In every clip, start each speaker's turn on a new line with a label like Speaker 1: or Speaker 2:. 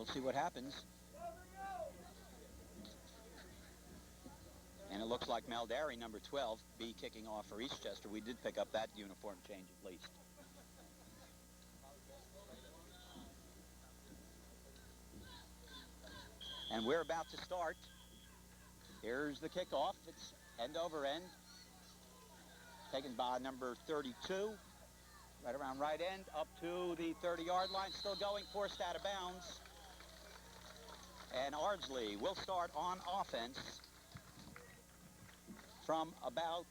Speaker 1: We'll see what happens. And it looks like Maldari, number 12, be kicking off for Eastchester. We did pick up that uniform change at least. And we're about to start. Here's the kickoff. It's end over end. Taken by number 32. Right around right end, up to the 30-yard line. Still going, forced out of bounds. And Ardsley will start on offense from about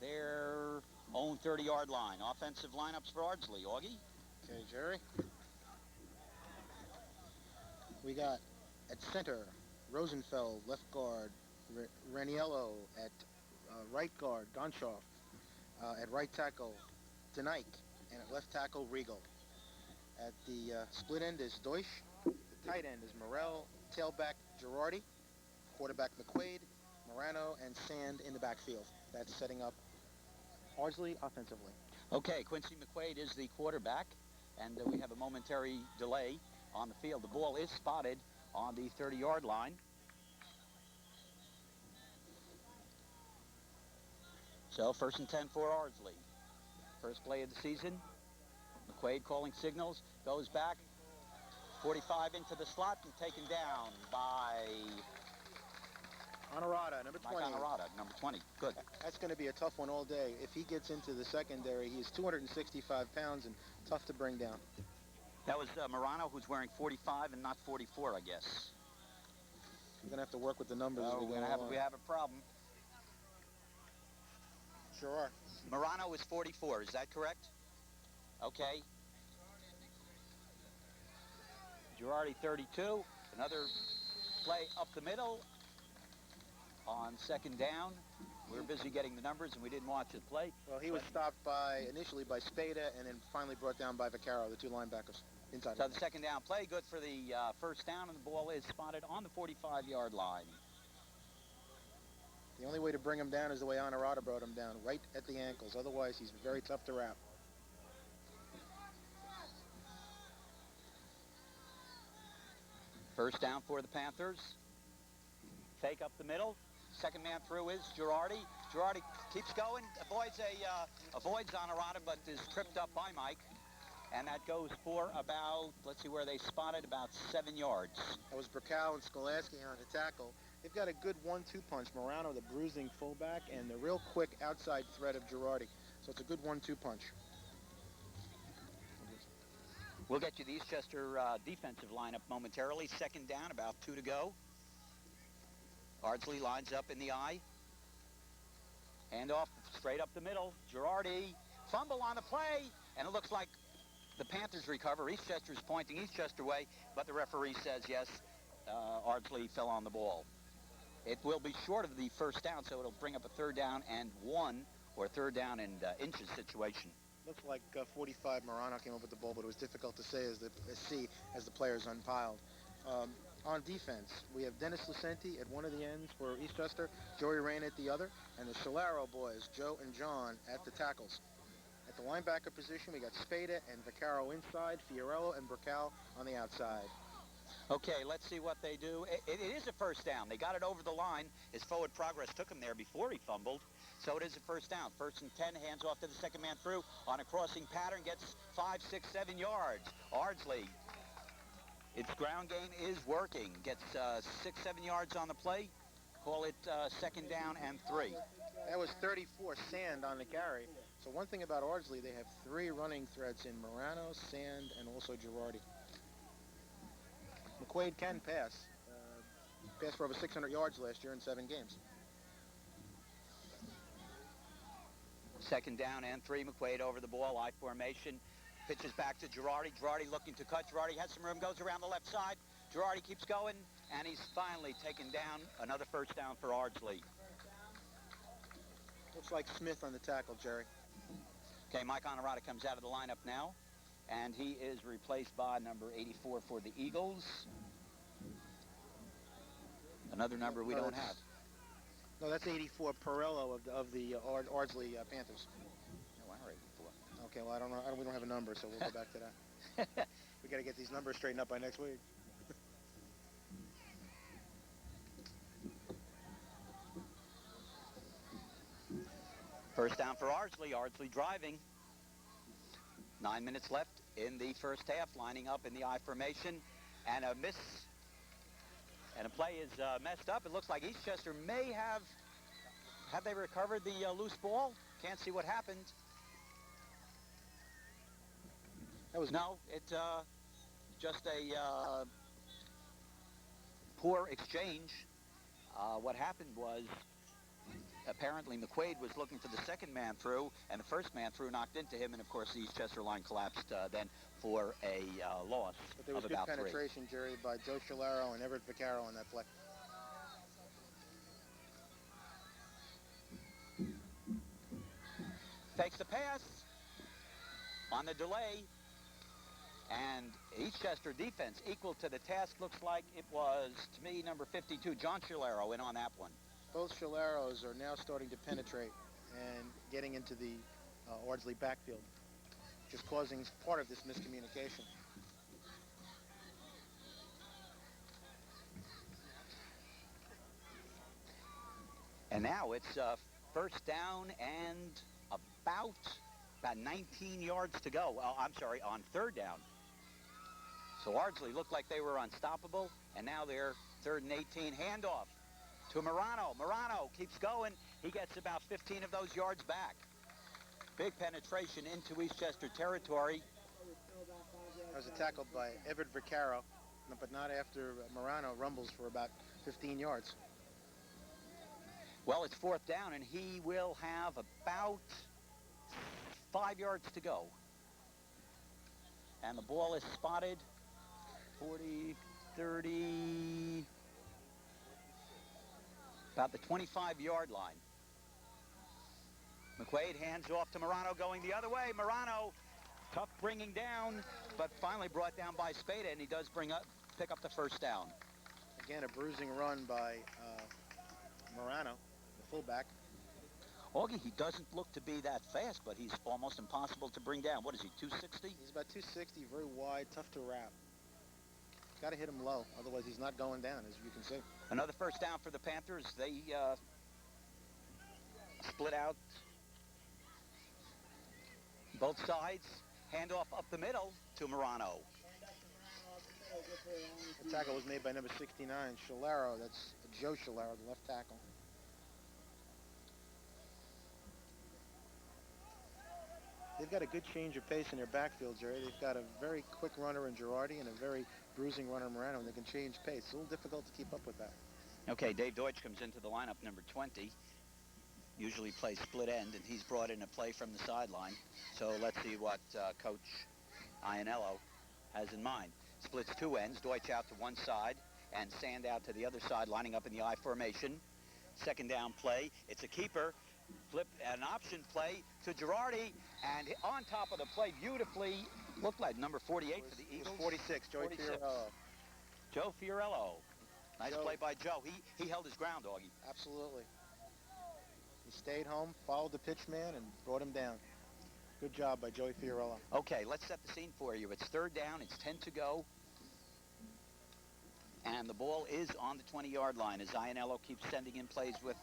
Speaker 1: their own 30-yard line. Offensive lineups for Ardsley. Augie?
Speaker 2: Okay, Jerry. We got at center, Rosenfeld, left guard, Raniello, at right guard, Gonshoff, at right tackle, Denike, and at left tackle, Regal. At the split end is Deutsch, the tight end is Morel, tailback Girardi, quarterback McQuaid, Morano, and Sand in the backfield. That's setting up Ardsley offensively.
Speaker 1: Okay, Quincy McQuaid is the quarterback, and we have a momentary delay on the field. The ball is spotted on the 30-yard line. So 1st and 10 for Ardsley. First play of the season. McQuaid calling signals, goes back, 45 into the slot and taken down by
Speaker 2: Honorata, number 20.
Speaker 1: Mike Honorata, number 20. Good.
Speaker 2: That's going to be a tough one all day. If he gets into the secondary, he's 265 pounds and tough to bring down.
Speaker 1: That was Morano, who's wearing 45 and not 44, I guess.
Speaker 2: We're going to have to work with the numbers.
Speaker 1: Oh, we have a problem.
Speaker 2: Sure are.
Speaker 1: Morano is 44, is that correct? Okay. Girardi 32. Another play up the middle on 2nd down. We were busy getting the numbers and we didn't watch it play.
Speaker 2: Well, he was stopped initially by Spada and then finally brought down by Vaccaro, the two linebackers. Inside.
Speaker 1: So the 2nd down play, good for the first down, and the ball is spotted on the 45-yard line.
Speaker 2: The only way to bring him down is the way Honorata brought him down, right at the ankles. Otherwise, he's very tough to wrap.
Speaker 1: First down for the Panthers. Fake up the middle. Second man through is Girardi. Girardi keeps going, avoids Honorata, but is tripped up by Mike. And that goes for about, let's see where they spotted, about 7 yards.
Speaker 2: That was Burkow and Skolasky on the tackle. They've got a good 1-2 punch. Morano, the bruising fullback, and the real quick outside threat of Girardi. So it's a good 1-2 punch.
Speaker 1: We'll get you the Eastchester defensive lineup momentarily. 2nd down, about 2 to go. Ardsley lines up in the eye. Hand off straight up the middle. Girardi, fumble on the play, and it looks like the Panthers recover. Eastchester's pointing Eastchester way, but the referee says yes, Ardsley fell on the ball. It will be short of the first down, so it'll bring up a 3rd down and 1, or 3rd down and inches situation.
Speaker 2: Looks like 45 Morano came up with the ball, but it was difficult to say as the players unpiled. On defense, we have Dennis Lucenti at one of the ends for Eastchester, Joey Rain at the other, and the Solaro boys, Joe and John, at the tackles. At the linebacker position, we got Spada and Vaccaro inside, Fiorello and Burkow on the outside.
Speaker 1: Okay, let's see what they do. It is a first down. They got it over the line. His forward progress took him there before he fumbled. So it is a first down. 1st and 10, hands off to the second man through on a crossing pattern, gets 5, 6, 7 yards. Ardsley, its ground game is working. Gets 6, 7 yards on the play. Call it 2nd down and 3.
Speaker 2: That was 34 Sand on the carry. So one thing about Ardsley, they have 3 running threats in Morano, Sand, and also Girardi. McQuaid can pass. Passed for over 600 yards last year in 7 games.
Speaker 1: 2nd down and 3. McQuaid over the ball, I formation. Pitches back to Girardi. Girardi looking to cut. Girardi has some room, goes around the left side. Girardi keeps going, and he's finally taken down. Another first down for Ardsley.
Speaker 2: Looks like Smith on the tackle, Jerry.
Speaker 1: Okay, Mike Honorata comes out of the lineup now, and he is replaced by number 84 for the Eagles. Another number we don't have.
Speaker 2: No, that's 84 Perello of the Ardsley Panthers.
Speaker 1: No, I 84.
Speaker 2: Okay, well, I don't know. We don't have a number, so we'll go back to that. We got to get these numbers straightened up by next week.
Speaker 1: First down for Ardsley. Ardsley driving. 9 minutes left in the first half, lining up in the I formation, and a miss, and a play is messed up. It looks like Eastchester may have they recovered the loose ball? Can't see what happened.
Speaker 2: That was
Speaker 1: no, it's just a poor exchange. What happened was, apparently McQuaid was looking for the second man through, and the first man through knocked into him, and of course the Eastchester line collapsed then for a loss
Speaker 2: But there was
Speaker 1: of
Speaker 2: good
Speaker 1: about
Speaker 2: penetration, Jerry, by Joe Scalaro and Everett Vaccaro on that play.
Speaker 1: Takes the pass on the delay, and Eastchester defense equal to the task. Looks like it was, to me, number 52, John Scalaro, in on that one.
Speaker 2: Both Scalaros are now starting to penetrate and getting into the Ardsley backfield, which is causing part of this miscommunication.
Speaker 1: And now it's first down and about 19 yards to go. Well, I'm sorry, on third down. So Ardsley looked like they were unstoppable, and now they're 3rd and 18. Handoff to Morano. Morano keeps going. He gets about 15 of those yards back. Big penetration into Eastchester territory.
Speaker 2: That was a tackle by Everett Vaccaro, but not after Morano rumbles for about 15 yards.
Speaker 1: Well, it's 4th down, and he will have about 5 yards to go. And the ball is spotted 40, 30, about the 25-yard line. McQuaid hands off to Morano going the other way. Morano, tough bringing down, but finally brought down by Spada, and he does pick up the first down.
Speaker 2: Again, a bruising run by Morano, the fullback.
Speaker 1: Augie, he doesn't look to be that fast, but he's almost impossible to bring down. What is he, 260?
Speaker 2: He's about 260, very wide, tough to wrap. Got to hit him low, otherwise he's not going down, as you can see.
Speaker 1: Another first down for the Panthers. They split out both sides. Handoff up the middle to Morano.
Speaker 2: The tackle was made by number 69, Scalaro. That's Joe Scalaro, the left tackle. They've got a good change of pace in their backfield, Jerry. They've got a very quick runner in Girardi and a very bruising runner Morano, and they can change pace. It's a little difficult to keep up with that.
Speaker 1: Okay, Dave Deutsch comes into the lineup, number 20. Usually plays split end, and he's brought in a play from the sideline. So let's see what Coach Iannello has in mind. Splits 2 ends, Deutsch out to one side, and Sand out to the other side, lining up in the I formation. 2nd down play. It's a keeper. Flip an option play to Girardi, and on top of the play beautifully, looked like number 48 for the Eagles.
Speaker 2: 46, Joey Fiorello.
Speaker 1: Joe Fiorello. Nice
Speaker 2: Joe.
Speaker 1: play by Joe. He held his ground, Augie.
Speaker 2: Absolutely. He stayed home, followed the pitch man, and brought him down. Good job by Joey Fiorello.
Speaker 1: Okay, let's set the scene for you. It's 3rd down. It's 10 to go. And the ball is on the 20-yard line as Iannello keeps sending in plays with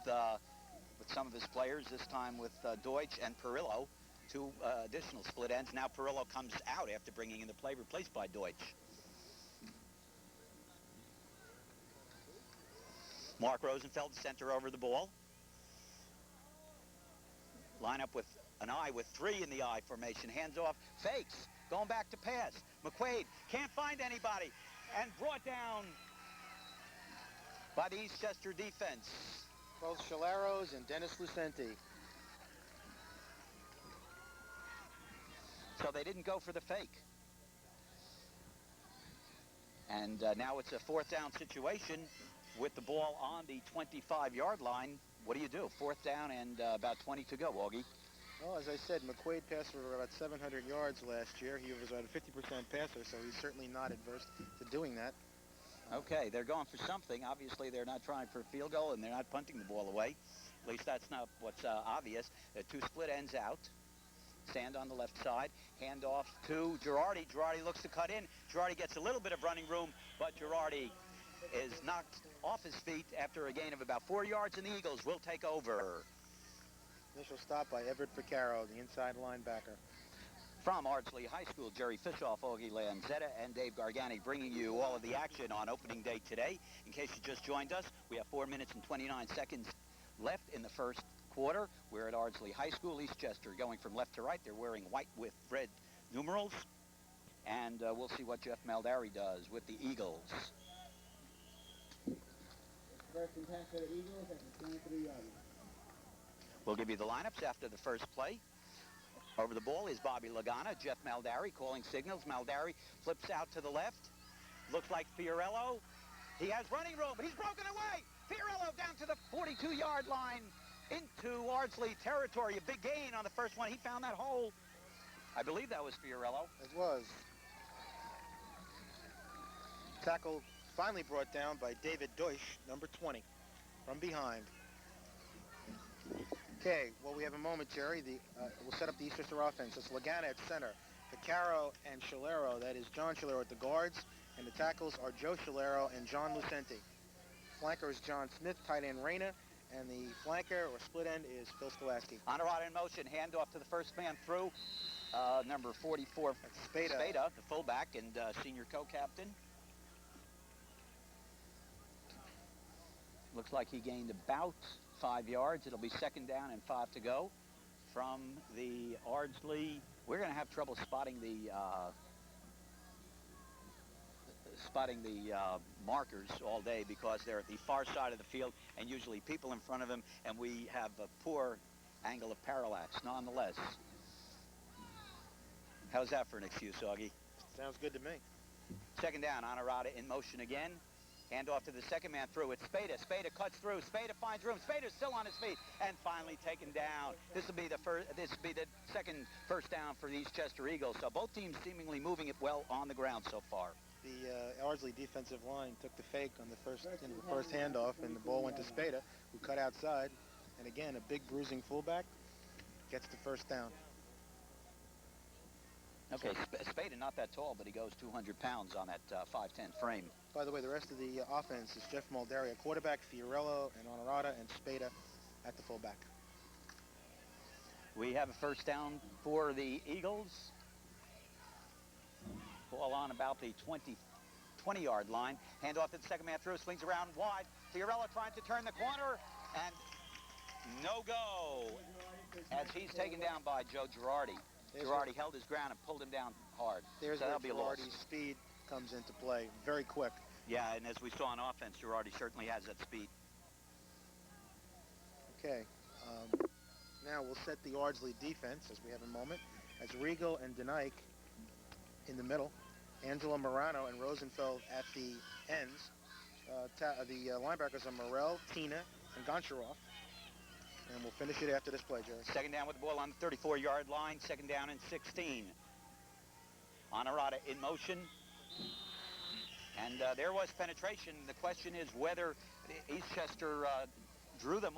Speaker 1: some of his players, this time with Deutsch and Perillo, 2 additional split ends. Now Perillo comes out after bringing in the play, replaced by Deutsch. Mark Rosenfeld, center over the ball. Line up with an I with 3 in the I formation. Hands off, fakes, going back to pass. McQuaid can't find anybody, and brought down by the Eastchester defense.
Speaker 2: Both Scalaros and Dennis Lucenti.
Speaker 1: So they didn't go for the fake. And now it's a 4th down situation with the ball on the 25-yard line. What do you do? 4th down and about 20 to go, Augie.
Speaker 2: Well, as I said, McQuaid passed for about 700 yards last year. He was about a 50% passer, so he's certainly not adverse to doing that.
Speaker 1: Okay, they're going for something. Obviously, they're not trying for a field goal, and they're not punting the ball away. At least that's not what's obvious. 2 split ends out. Sand on the left side. Hand off to Girardi. Girardi looks to cut in. Girardi gets a little bit of running room, but Girardi is knocked off his feet after a gain of about 4 yards, and the Eagles will take over.
Speaker 2: Initial stop by Everett Vaccaro, the inside linebacker.
Speaker 1: From Ardsley High School, Jerry Fishoff, Augie Lanzetta, and Dave Gargani bringing you all of the action on opening day today. In case you just joined us, we have 4 minutes and 29 seconds left in the first quarter. We're at Ardsley High School, Eastchester, going from left to right. They're wearing white with red numerals. And we'll see what Jeff Maldari does with the Eagles.
Speaker 3: First and 10 for the Eagles at the 23-yard line.
Speaker 1: We'll give you the lineups after the first play. Over the ball is Bobby Lagana. Jeff Maldari calling signals. Maldari flips out to the left. Looks like Fiorello. He has running room. He's broken away. Fiorello down to the 42-yard line into Ardsley territory. A big gain on the first one. He found that hole. I believe that was Fiorello.
Speaker 2: It was. Tackle finally brought down by David Deutsch, number 20, from behind. Okay, well, we have a moment, Jerry. We'll set up the Eastchester offense. It's Lagana at center. Vaccaro and Shalero, that is John Shalero at the guards, and the tackles are Joe Shalero and John Lucente. Flanker is John Smith, tight end Reyna, and the flanker or split end is Phil Skolaski.
Speaker 1: Honorado in motion, handoff to the first man through, number 44,
Speaker 2: Spada,
Speaker 1: the fullback and senior co-captain. Looks like he gained about 5 yards. It'll be second down and 5 to go from the Ardsley. We're going to have trouble spotting the markers all day because they're at the far side of the field and usually people in front of them, and we have a poor angle of parallax. Nonetheless, how's that for an excuse, Augie?
Speaker 2: Sounds good to me.
Speaker 1: Second down, Honorado in motion again. Hand off to the second man through. It's Spada. Spada cuts through. Spada finds room. Spada's still on his feet and finally taken down. This will be the second first down for the Eastchester Eagles. So both teams seemingly moving it well on the ground so far.
Speaker 2: The Ardsley defensive line took the fake on the first handoff, and the ball went to Spada, who cut outside. And again, a big bruising fullback gets the first down.
Speaker 1: Okay, Spada not that tall, but he goes 200 pounds on that 5'10 frame.
Speaker 2: By the way, the rest of the offense is Jeff Maldari at quarterback, Fiorello and Honorata, and Spada at the fullback.
Speaker 1: We have a first down for the Eagles. Ball on about the 20-yard line. Hand off to the second man through, swings around wide. Fiorello trying to turn the corner, and no go as he's taken down by Joe Girardi. Girardi held his ground and pulled him down hard.
Speaker 2: There's
Speaker 1: so
Speaker 2: where
Speaker 1: that'll be a loss.
Speaker 2: Girardi's speed comes into play. Very quick.
Speaker 1: Yeah, and as we saw on offense, Girardi certainly has that speed.
Speaker 2: Okay. Now we'll set the Ardsley defense as we have a moment. As Regal and Denike in the middle, Angelo Morano and Rosenfeld at the ends. The linebackers are Morel, Tina, and Goncharov. And we'll finish it after this play, Jerry.
Speaker 1: Second down with the ball on the 34-yard line. Second down and 16. Honorata in motion. And there was penetration. The question is whether Eastchester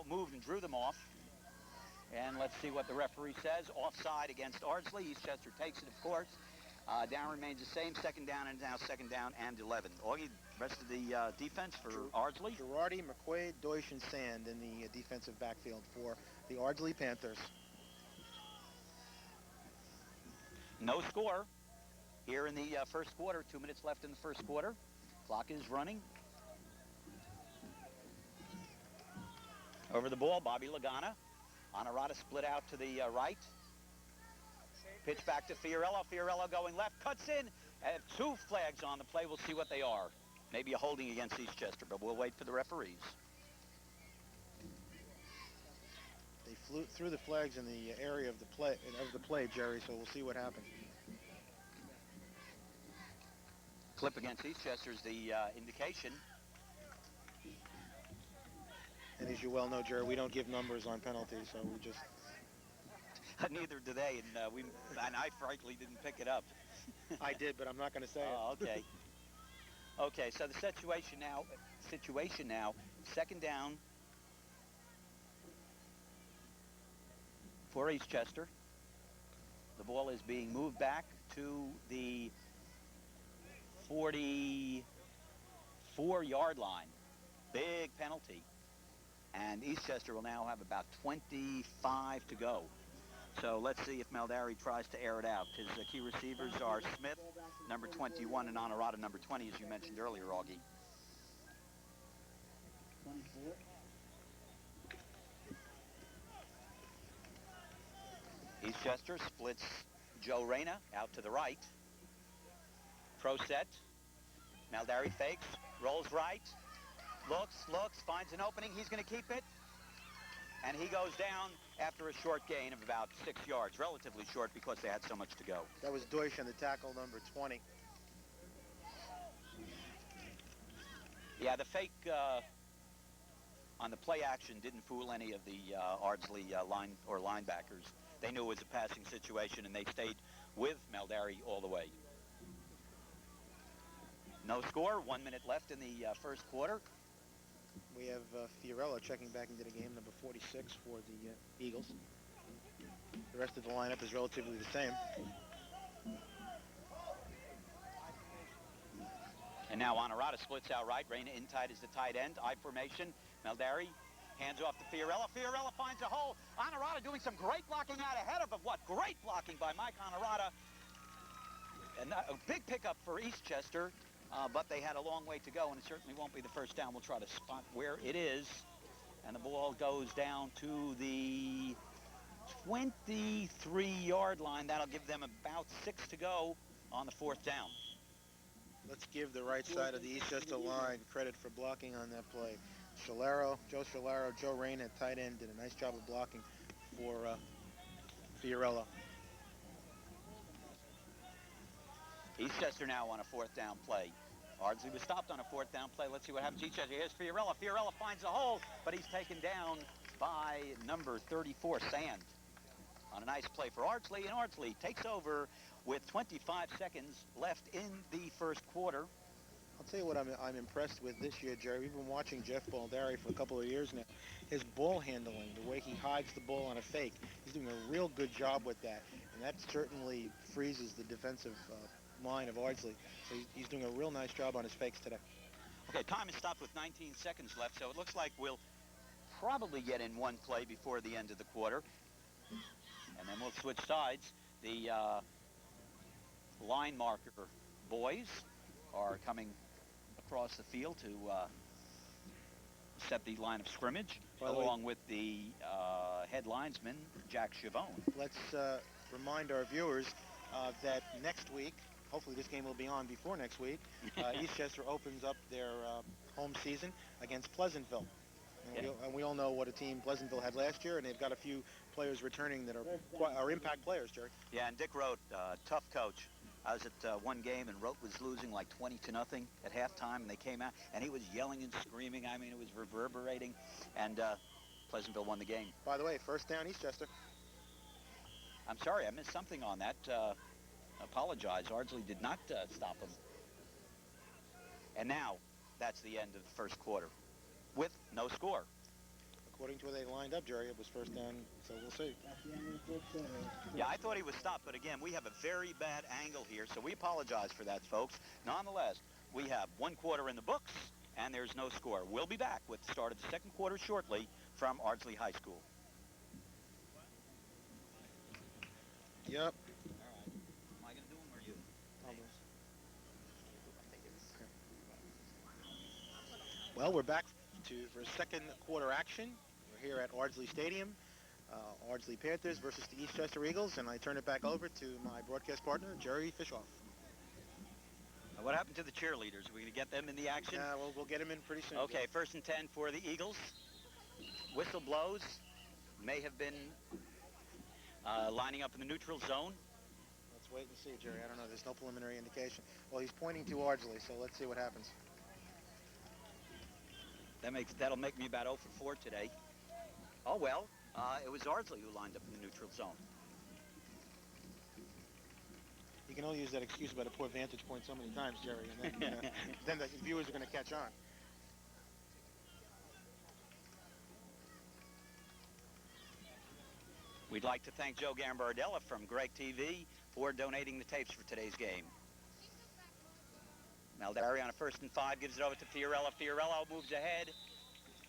Speaker 1: moved and drew them off. And let's see what the referee says. Offside against Ardsley. Eastchester takes it, of course. Down remains the same. Second down and now second down and 11. Augie, rest of the defense for Ardsley.
Speaker 2: Girardi, McQuaid, Deutsch, and Sand in the defensive backfield for the Ardsley Panthers.
Speaker 1: No score here in the first quarter. 2 minutes left in the first quarter. Clock is running. Over the ball, Bobby Lagana. Honorata split out to the right. Pitch back to Fiorello. Fiorello going left, cuts in. And 2 flags on the play. We'll see what they are. Maybe a holding against Eastchester, but we'll wait for the referees.
Speaker 2: They threw the flags in the area of the play, Jerry. So we'll see what happens.
Speaker 1: Clip against Eastchester is the indication.
Speaker 2: And as you well know, Jerry, we don't give numbers on penalties, so we just...
Speaker 1: Neither do they, and I frankly didn't pick it up.
Speaker 2: I did, but I'm not going to say it.
Speaker 1: Okay. Okay, so the situation now, second down for Eastchester. The ball is being moved back to the 44-yard line. Big penalty. and Eastchester will now have about 25 to go. So let's see if Maldari tries to air it out. His key receivers are Smith, number 21, and Honorata, number 20, as you mentioned earlier, Augie.
Speaker 3: 24.
Speaker 1: Eastchester splits Joe Reyna out to the right. Pro set. Maldari fakes, rolls right, looks, finds an opening. He's going to keep it. And he goes down after a short gain of about 6 yards, relatively short because they had so much to go.
Speaker 2: That was Deutsch on the tackle, number 20.
Speaker 1: Yeah, the fake on the play action didn't fool any of the Ardsley linebackers. They knew it was a passing situation, and they stayed with Maldari all the way. No score, 1 minute left in the first quarter.
Speaker 2: We have Fiorello checking back into the game, number 46 for the Eagles. The rest of the lineup is relatively the same.
Speaker 1: And now Honorata splits out right. Reyna in tight is the tight end. I formation. Maldari hands off to Fiorello. Fiorello finds a hole. Honorata doing some great blocking out ahead of him. What great blocking by Mike Honorata. And a big pickup for Eastchester. But they had a long way to go, and it certainly won't be the first down. We'll try to spot where it is. And the ball goes down to the 23-yard line. That'll give them about 6 to go on the 4th down.
Speaker 2: Let's give the right side of the Eastchester line credit for blocking on that play. Joe Shalaro, Joe Reyna at tight end did a nice job of blocking for Fiorello.
Speaker 1: Eastchester now on a 4th down play. Ardsley was stopped on a 4th down play. Let's see what happens. Eastchester, here's Fiorello. Fiorello finds a hole, but he's taken down by number 34, Sand. On a nice play for Ardsley, and Ardsley takes over with 25 seconds left in the first quarter.
Speaker 2: I'll tell you what I'm impressed with this year, Jerry. We've been watching Jeff Baldari for a couple of years now. His ball handling, the way he hides the ball on a fake, he's doing a real good job with that, and that certainly freezes the defensive line of Ardsley. So he's doing a real nice job on his fakes today.
Speaker 1: Okay, time is stopped with 19 seconds left, so it looks like we'll probably get in one play before the end of the quarter. And then we'll switch sides. The line marker boys are coming across the field to set the line of scrimmage, along with the head linesman, Jack Chavone.
Speaker 2: Let's remind our viewers that next week, hopefully this game will be on before next week, Eastchester opens up their home season against Pleasantville. And we all know what a team Pleasantville had last year, and they've got a few players returning that are impact players, Jerry.
Speaker 1: Yeah, and Dick Rote, tough coach. I was at one game, and Rote was losing like 20-0 at halftime, and they came out, and he was yelling and screaming. I mean, it was reverberating, and Pleasantville won the game.
Speaker 2: By the way, first down, Eastchester.
Speaker 1: I'm sorry, I missed something on that. Apologize. Ardsley did not stop him. And now, that's the end of the first quarter, with no score.
Speaker 2: According to where they lined up, Jerry, it was first down, so we'll see.
Speaker 1: Yeah, I thought he was stopped, but again, we have a very bad angle here, so we apologize for that, folks. Nonetheless, we have one quarter in the books, and there's no score. We'll be back with the start of the second quarter shortly from Ardsley High School.
Speaker 2: Yep.
Speaker 1: All right. Am I going to do them or you?
Speaker 2: Well, we're back for second quarter action. We're here at Ardsley Stadium. Ardsley Panthers versus the Eastchester Eagles, and I turn it back over to my broadcast partner, Jerry Fishoff.
Speaker 1: What happened to the cheerleaders? Are we going to get them in the action?
Speaker 2: Yeah, we'll get them in pretty soon.
Speaker 1: Okay, first and 10 for the Eagles. Whistle blows. May have been lining up in the neutral zone.
Speaker 2: Let's wait and see, Jerry. I don't know. There's no preliminary indication. Well, he's pointing to Ardsley, so let's see what happens.
Speaker 1: That'll make me about 0 for 4 today. Oh, well, it was Ardsley who lined up in the neutral zone.
Speaker 2: You can only use that excuse about a poor vantage point so many times, Jerry, and then, then the viewers are going to catch on.
Speaker 1: We'd like to thank Joe Gambardella from Greg TV for donating the tapes for today's game. Maldari on a 1st and 5 gives it over to Fiorello. Fiorello moves ahead,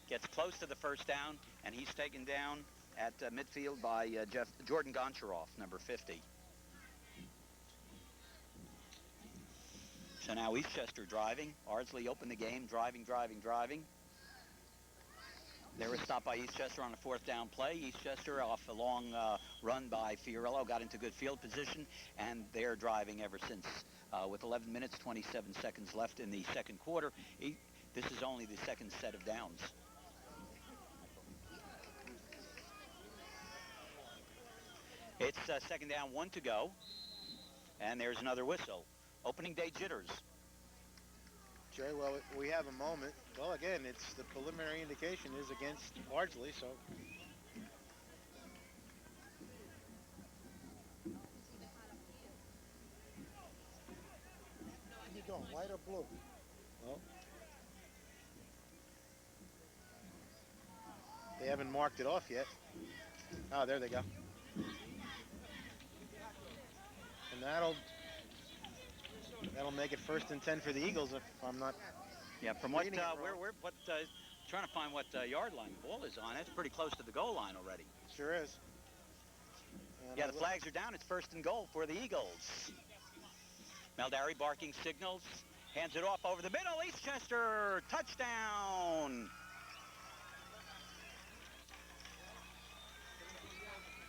Speaker 1: gets close to the first down, and he's taken down at midfield by Jordan Goncharoff, number 50. So now Eastchester driving. Ardsley opened the game, driving. There was stopped by Eastchester on a fourth down play. Eastchester off a long run by Fiorillo, got into good field position, and they're driving ever since. With 11 minutes, 27 seconds left in the second quarter. This is only the second set of downs. It's second down, 1 to go, and there's another whistle. Opening day jitters.
Speaker 2: Jerry, well, we have a moment. Well, again, it's the preliminary indication is against Ardsley, so.
Speaker 3: Where you going, white or blue?
Speaker 2: Well, they haven't marked it off yet. Oh, there they go. And that'll make it 1st and 10 for the Eagles if I'm not.
Speaker 1: Yeah, from what trying to find what yard line the ball is on. It's pretty close to the goal line already.
Speaker 2: Sure is. And
Speaker 1: yeah, the flags are down. It's 1st and goal for the Eagles. Maldari barking signals, hands it off over the middle. Eastchester, touchdown.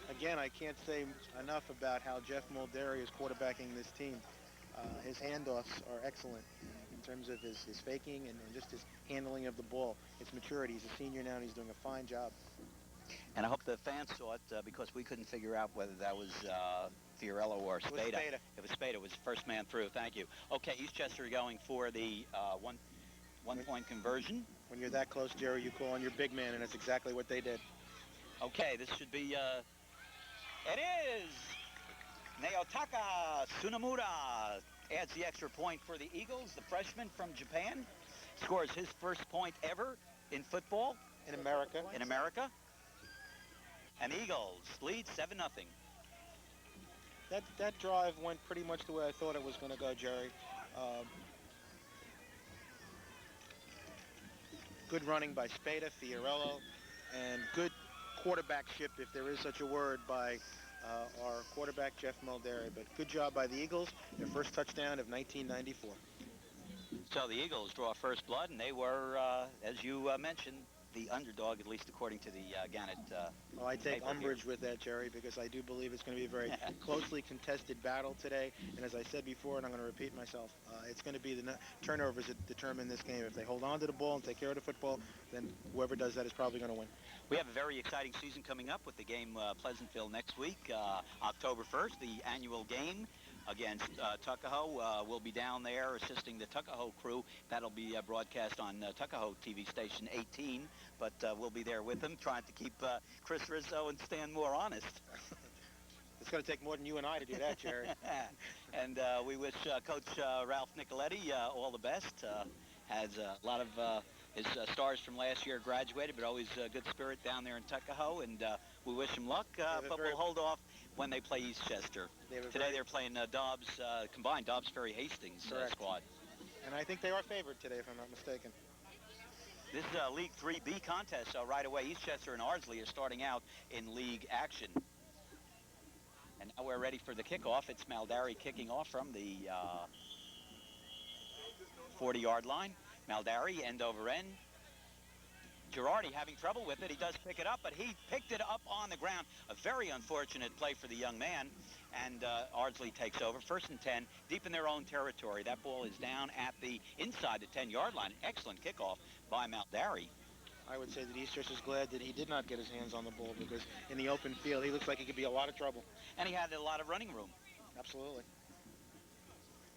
Speaker 2: Again, I can't say enough about how Jeff Mulderry is quarterbacking this team. His handoffs are excellent in terms of his faking and just his handling of the ball. It's maturity. He's a senior now, and he's doing a fine job.
Speaker 1: And I hope the fans saw it because we couldn't figure out whether that was Fiorillo or Spada. It was Spada. It was first man through. Thank you. Okay, Eastchester going for the one-point conversion.
Speaker 2: When you're that close, Jerry, you call on your big man, and that's exactly what they did.
Speaker 1: Okay, this should be... it is! Naotaka Tsunemura adds the extra point for the Eagles. The freshman from Japan scores his first point ever in football.
Speaker 2: In America.
Speaker 1: In America. And the Eagles lead 7-0.
Speaker 2: That drive went pretty much the way I thought it was going to go, Jerry. Good running by Spada, Fiorillo, and good quarterbackship, if there is such a word, by our quarterback, Jeff Mulderry. But good job by the Eagles, their first touchdown of 1994.
Speaker 1: So the Eagles draw first blood, and they were, as you mentioned, the underdog, at least according to the Gannett.
Speaker 2: Well, I take umbrage with that, Jerry, because I do believe it's going to be a very closely contested battle today. And as I said before, and I'm going to repeat myself, it's going to be the turnovers that determine this game. If they hold on to the ball and take care of the football, then whoever does that is probably going to win.
Speaker 1: We have a very exciting season coming up with the game Pleasantville next week, October 1st, the annual game against Tuckahoe. We'll be down there assisting the Tuckahoe crew. That'll be broadcast on Tuckahoe TV station 18, but we'll be there with them trying to keep Chris Rizzo and Stan Moore honest.
Speaker 2: It's going to take more than you and I to do that, Jerry.
Speaker 1: And we wish Coach Ralph Nicoletti all the best. Has a lot of his stars from last year graduated, but always good spirit down there in Tuckahoe, and we wish him luck, but we'll hold off when they play Eastchester. Today they're playing Dobbs, combined Dobbs-Ferry Hastings squad.
Speaker 2: And I think they are favored today, if I'm not mistaken.
Speaker 1: This is a League 3B contest, so right away Eastchester and Ardsley are starting out in league action. And now we're ready for the kickoff. It's Maldari kicking off from the 40-yard line. Maldari, end over end. Girardi having trouble with it. He does pick it up, but he picked it up on the ground. A very unfortunate play for the young man, and Ardsley takes over. 1st and 10, deep in their own territory. That ball is down at the inside the 10-yard line. Excellent kickoff by Maldari.
Speaker 2: I would say that Eastchester's glad that he did not get his hands on the ball, because in the open field, he looks like he could be a lot of trouble.
Speaker 1: And he had a lot of running room.
Speaker 2: Absolutely.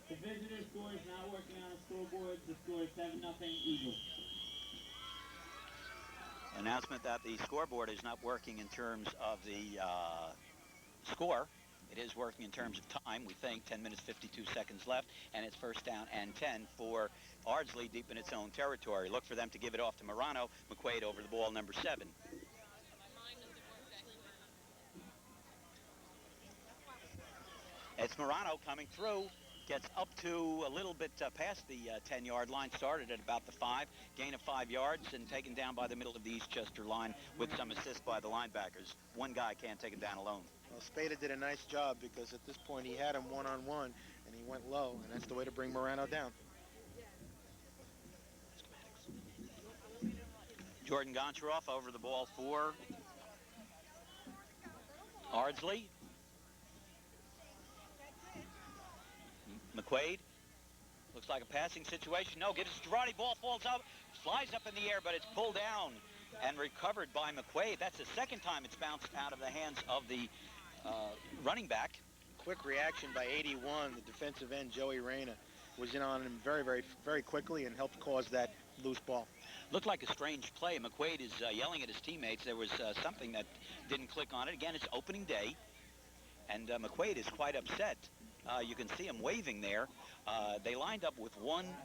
Speaker 3: The visitor score is not working on the scoreboard. The score is 7-0 Eagles.
Speaker 1: Announcement that the scoreboard is not working in terms of the score. It is working in terms of time. We think 10 minutes, 52 seconds left, and it's 1st down and 10 for Ardsley deep in its own territory. Look for them to give it off to Morano. McQuaid over the ball, number 7. It's Morano coming through. Gets up to a little bit past the 10-yard line, started at about the 5, gain of 5 yards, and taken down by the middle of the Eastchester line with some assist by the linebackers. One guy can't take him down alone.
Speaker 2: Well, Spada did a nice job because at this point he had him one-on-one, and he went low, and that's the way to bring Morano down.
Speaker 1: Jordan Goncharoff over the ball for Ardsley. McQuaid. Looks like a passing situation. No, gives it to Girardi. Ball falls up, flies up in the air, but it's pulled down and recovered by McQuaid. That's the second time it's bounced out of the hands of the running back.
Speaker 2: Quick reaction by 81, the defensive end, Joey Reyna, was in on him very quickly and helped cause that loose ball.
Speaker 1: Looked like a strange play. McQuaid is yelling at his teammates. There was something that didn't click on it. Again, it's opening day, and McQuaid is quite upset. You can see him waving there. They lined up with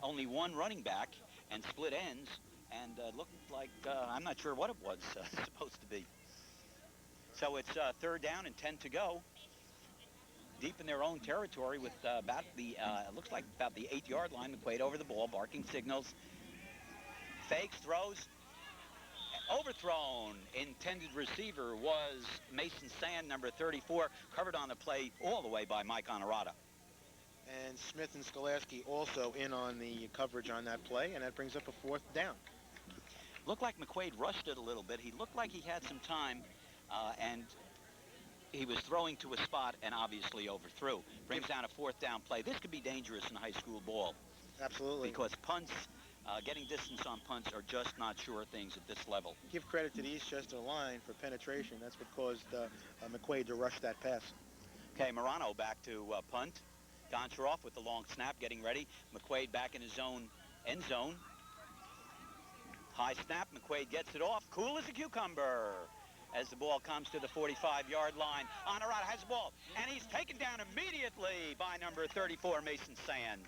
Speaker 1: only one running back and split ends, and looked like, I'm not sure what it was supposed to be. So it's 3rd down and 10 to go. Deep in their own territory with about the, looks like about the 8-yard line. McQuaid over the ball, barking signals. Fakes, throws, overthrown. Intended receiver was Mason Sand, number 34, covered on the play all the way by Mike Honorata.
Speaker 2: And Smith and Skolasky also in on the coverage on that play, and that brings up a 4th down.
Speaker 1: Looked like McQuaid rushed it a little bit. He looked like he had some time, and he was throwing to a spot and obviously overthrew. Brings down a 4th down play. This could be dangerous in high school ball.
Speaker 2: Absolutely.
Speaker 1: Because punts, getting distance on punts are just not sure things at this level.
Speaker 2: Give credit to the Eastchester line for penetration. That's what caused McQuaid to rush that pass.
Speaker 1: Okay, Morano back to punt. Goncharoff with the long snap, getting ready. McQuaid back in his own end zone. High snap, McQuaid gets it off. Cool as a cucumber as the ball comes to the 45-yard line. Honorata has the ball, and he's taken down immediately by number 34, Mason Sand.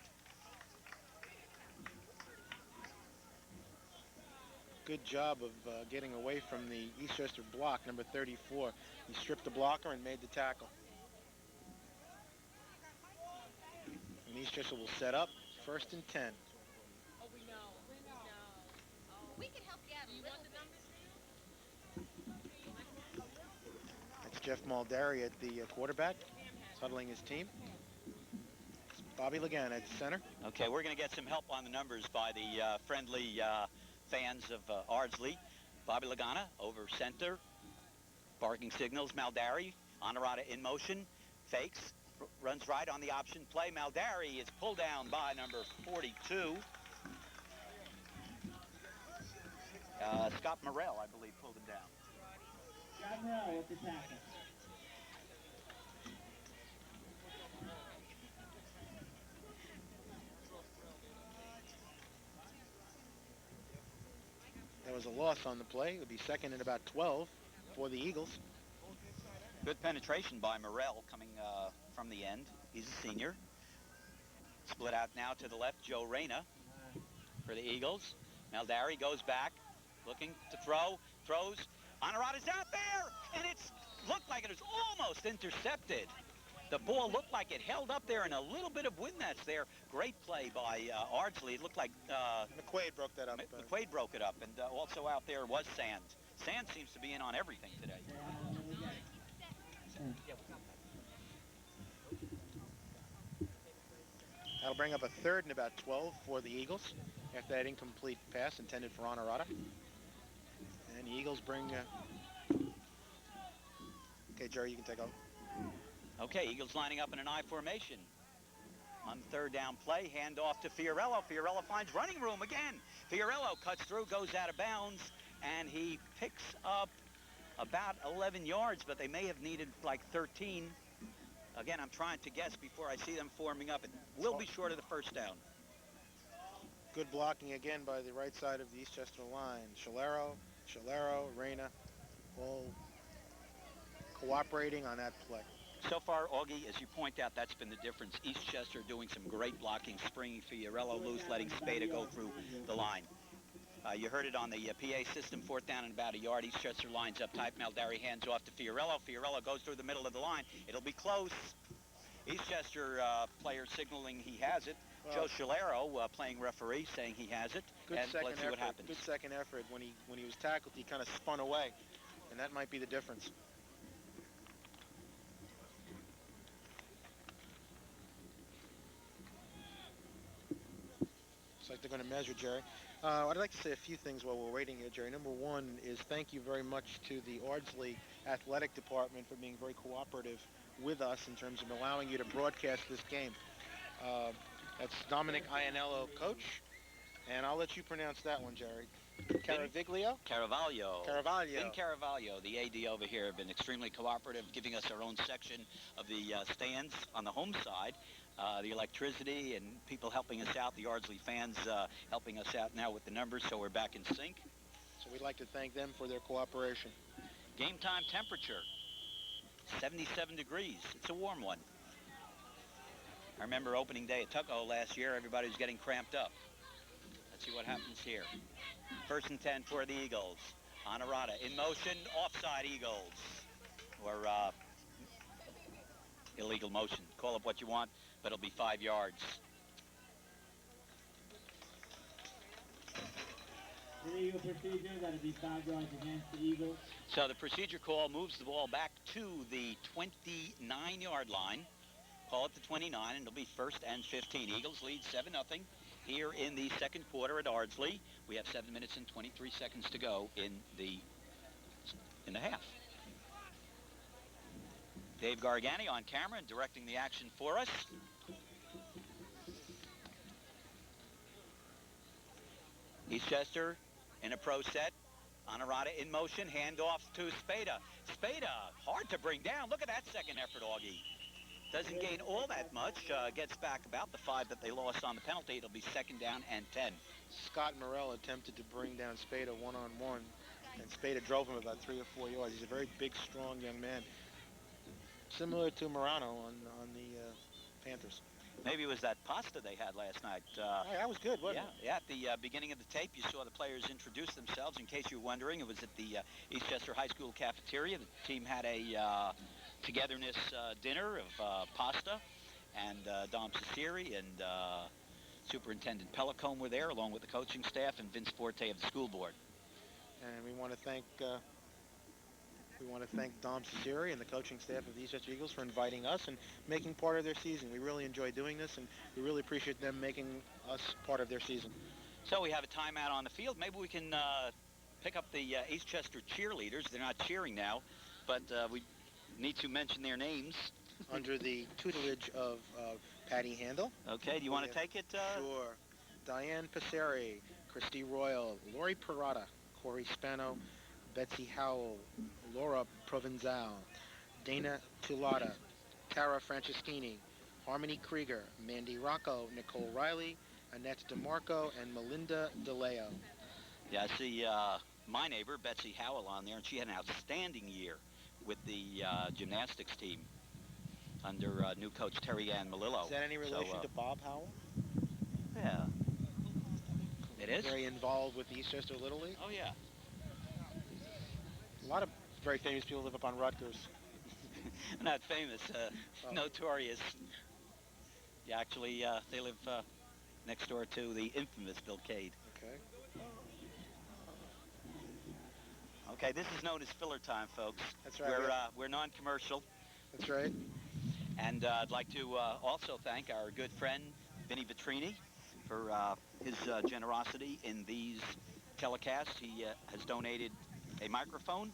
Speaker 2: Good job of getting away from the Eastchester block, number 34. He stripped the blocker and made the tackle. And Eastchester will set up 1st and 10.
Speaker 4: Oh, we know. We can help you out a little bit.
Speaker 2: That's Jeff Maldari at the quarterback, huddling his team. It's Bobby Lagan at center.
Speaker 1: Okay, we're going to get some help on the numbers by the friendly fans of Ardsley. Bobby Lagana over center, barking signals. Maldari, Honorata in motion, fakes, runs right on the option play. Maldari is pulled down by number 42. Scott Morrell, I believe, pulled him down.
Speaker 3: Scott Morrell with the tackle.
Speaker 2: There was a loss on the play. It would be 2nd and about 12 for the Eagles.
Speaker 1: Good penetration by Morrell coming from the end. He's a senior. Split out now to the left, Joe Reyna for the Eagles. Maldari goes back, looking to throw, throws. Honorata's out there, and it's looked like it was almost intercepted. The ball looked like it held up there, and a little bit of wind that's there. Great play by Ardsley. It looked like
Speaker 2: McQuaid broke that up.
Speaker 1: McQuaid broke it up, and also out there was Sand. Sand seems to be in on everything today.
Speaker 2: That'll bring up a 3rd and about 12 for the Eagles after that incomplete pass intended for Honorata. And the Eagles bring... Okay, Jerry, you can take over.
Speaker 1: Okay, Eagles lining up in an I formation. On 3rd down play, hand off to Fiorello. Fiorello finds running room again. Fiorello cuts through, goes out of bounds, and he picks up about 11 yards, but they may have needed like 13. Again, I'm trying to guess before I see them forming up. It will be short of the 1st down.
Speaker 2: Good blocking again by the right side of the Eastchester line. Shalero, Reyna, all cooperating on that play.
Speaker 1: So far, Augie, as you point out, that's been the difference. Eastchester doing some great blocking, springing Fiorello loose, letting Spada go through the line. You heard it on the PA system, 4th down and about a yard. Eastchester lines up tight. Maldari hands off to Fiorello. Fiorello goes through the middle of the line. It'll be close. Eastchester player signaling he has it.
Speaker 2: Well,
Speaker 1: Joe Scalero playing referee saying he has it.
Speaker 2: good
Speaker 1: And
Speaker 2: second
Speaker 1: let's see
Speaker 2: effort.
Speaker 1: what happens.
Speaker 2: Good second effort. When he was tackled, he kind of spun away, and that might be the difference. Looks like they're going to measure, Jerry. I'd like to say a few things while we're waiting here, Jerry. Number one is thank you very much to the Ardsley Athletic Department for being very cooperative with us in terms of allowing you to broadcast this game. Uh, that's Dominic Ianello, coach, and I'll let you pronounce that one, Jerry. Caraviglio?
Speaker 1: Caravaglio.
Speaker 2: Caravaglio.
Speaker 1: Vin Caravaglio, the AD over here, have been extremely cooperative, giving us our own section of the stands on the home side. The electricity and people helping us out, the Ardsley fans helping us out now with the numbers, so we're back in sync.
Speaker 2: So we'd like to thank them for their cooperation.
Speaker 1: Game time temperature, 77 degrees. It's a warm one. I remember opening day at Tuckahoe last year, everybody was getting cramped up. Let's see what happens here. 1st and 10 for the Eagles. Honorata in motion, offside Eagles. Or illegal motion. Call it what you want, but it'll be 5 yards.
Speaker 3: Illegal procedure, that'll be 5 yards against the Eagles.
Speaker 1: So the procedure call moves the ball back to the 29-yard line. Call it the 29, and it'll be 1st and 15. Eagles lead 7-0 here in the second quarter at Ardsley. We have 7 minutes and 23 seconds to go in the half. Dave Gargani on camera and directing the action for us. Eastchester in a pro set. Honorata in motion, handoff to Spada. Spada, hard to bring down. Look at that second effort, Augie. Doesn't gain all that much, gets back about the 5 that they lost on the penalty. It'll be 2nd down and 10.
Speaker 2: Scott Morrell attempted to bring down Spada one-on-one, and Spada drove him about 3 or 4 yards. He's a very big, strong young man, similar to Morano on the Panthers.
Speaker 1: Maybe it was that pasta they had last night.
Speaker 2: That was good, wasn't it?
Speaker 1: Yeah, at the beginning of the tape, you saw the players introduce themselves. In case you're wondering, it was at the Eastchester High School cafeteria. The team had a togetherness dinner of pasta, and Dom Ciceri and Superintendent Pellicombe were there, along with the coaching staff and Vince Forte of the school board.
Speaker 2: And we want to thank Dom Ciceri and the coaching staff of the Eastchester Eagles for inviting us and making part of their season. We really enjoy doing this, and we really appreciate them making us part of their season.
Speaker 1: So we have a timeout on the field. Maybe we can pick up the Eastchester cheerleaders. They're not cheering now, but we need to mention their names.
Speaker 2: Under the tutelage of Patty Handel.
Speaker 1: Okay, do you want to take it?
Speaker 2: Sure. Diane Passeri, Christy Royal, Lori Parada, Corey Spano, Betsy Howell, Laura Provenzal, Dana Tulata, Tara Franceschini, Harmony Krieger, Mandy Rocco, Nicole Riley, Annette DeMarco, and Melinda DeLeo.
Speaker 1: Yeah, I see my neighbor, Betsy Howell, on there, and she had an outstanding year with the gymnastics team under new coach Terry Ann Malillo.
Speaker 2: Is that any relation to Bob Howell?
Speaker 1: Yeah. It is?
Speaker 2: Very involved with the Eastchester Little League?
Speaker 1: Oh, yeah.
Speaker 2: A lot of very famous people live up on Rutgers.
Speaker 1: Not famous, notorious. Yeah, actually, they live next door to the infamous Bill Cade.
Speaker 2: Okay.
Speaker 1: Okay, this is known as filler time, folks.
Speaker 2: That's right.
Speaker 1: We're non-commercial.
Speaker 2: That's right.
Speaker 1: And I'd like to also thank our good friend, Vinny Vitrini, for his generosity in these telecasts. He has donated a microphone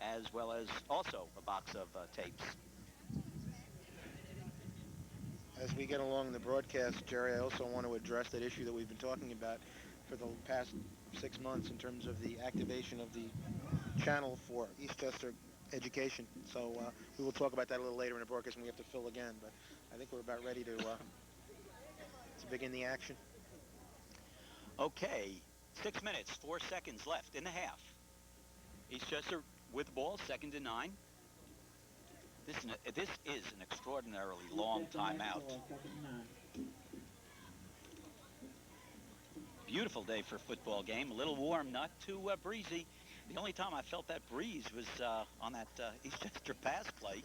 Speaker 1: as well as also a box of tapes.
Speaker 2: As we get along the broadcast, Jerry, I also want to address that issue that we've been talking about for the past 6 months in terms of the activation of the channel for Eastchester education. So we will talk about that a little later in the broadcast when we have to fill again. But I think we're about ready to begin the action.
Speaker 1: Okay, 6 minutes, 4 seconds left in the half. Eastchester with the ball, 2nd and 9. This is an extraordinarily long timeout. Beautiful day for a football game. A little warm, not too breezy. The only time I felt that breeze was on that Eastchester pass play.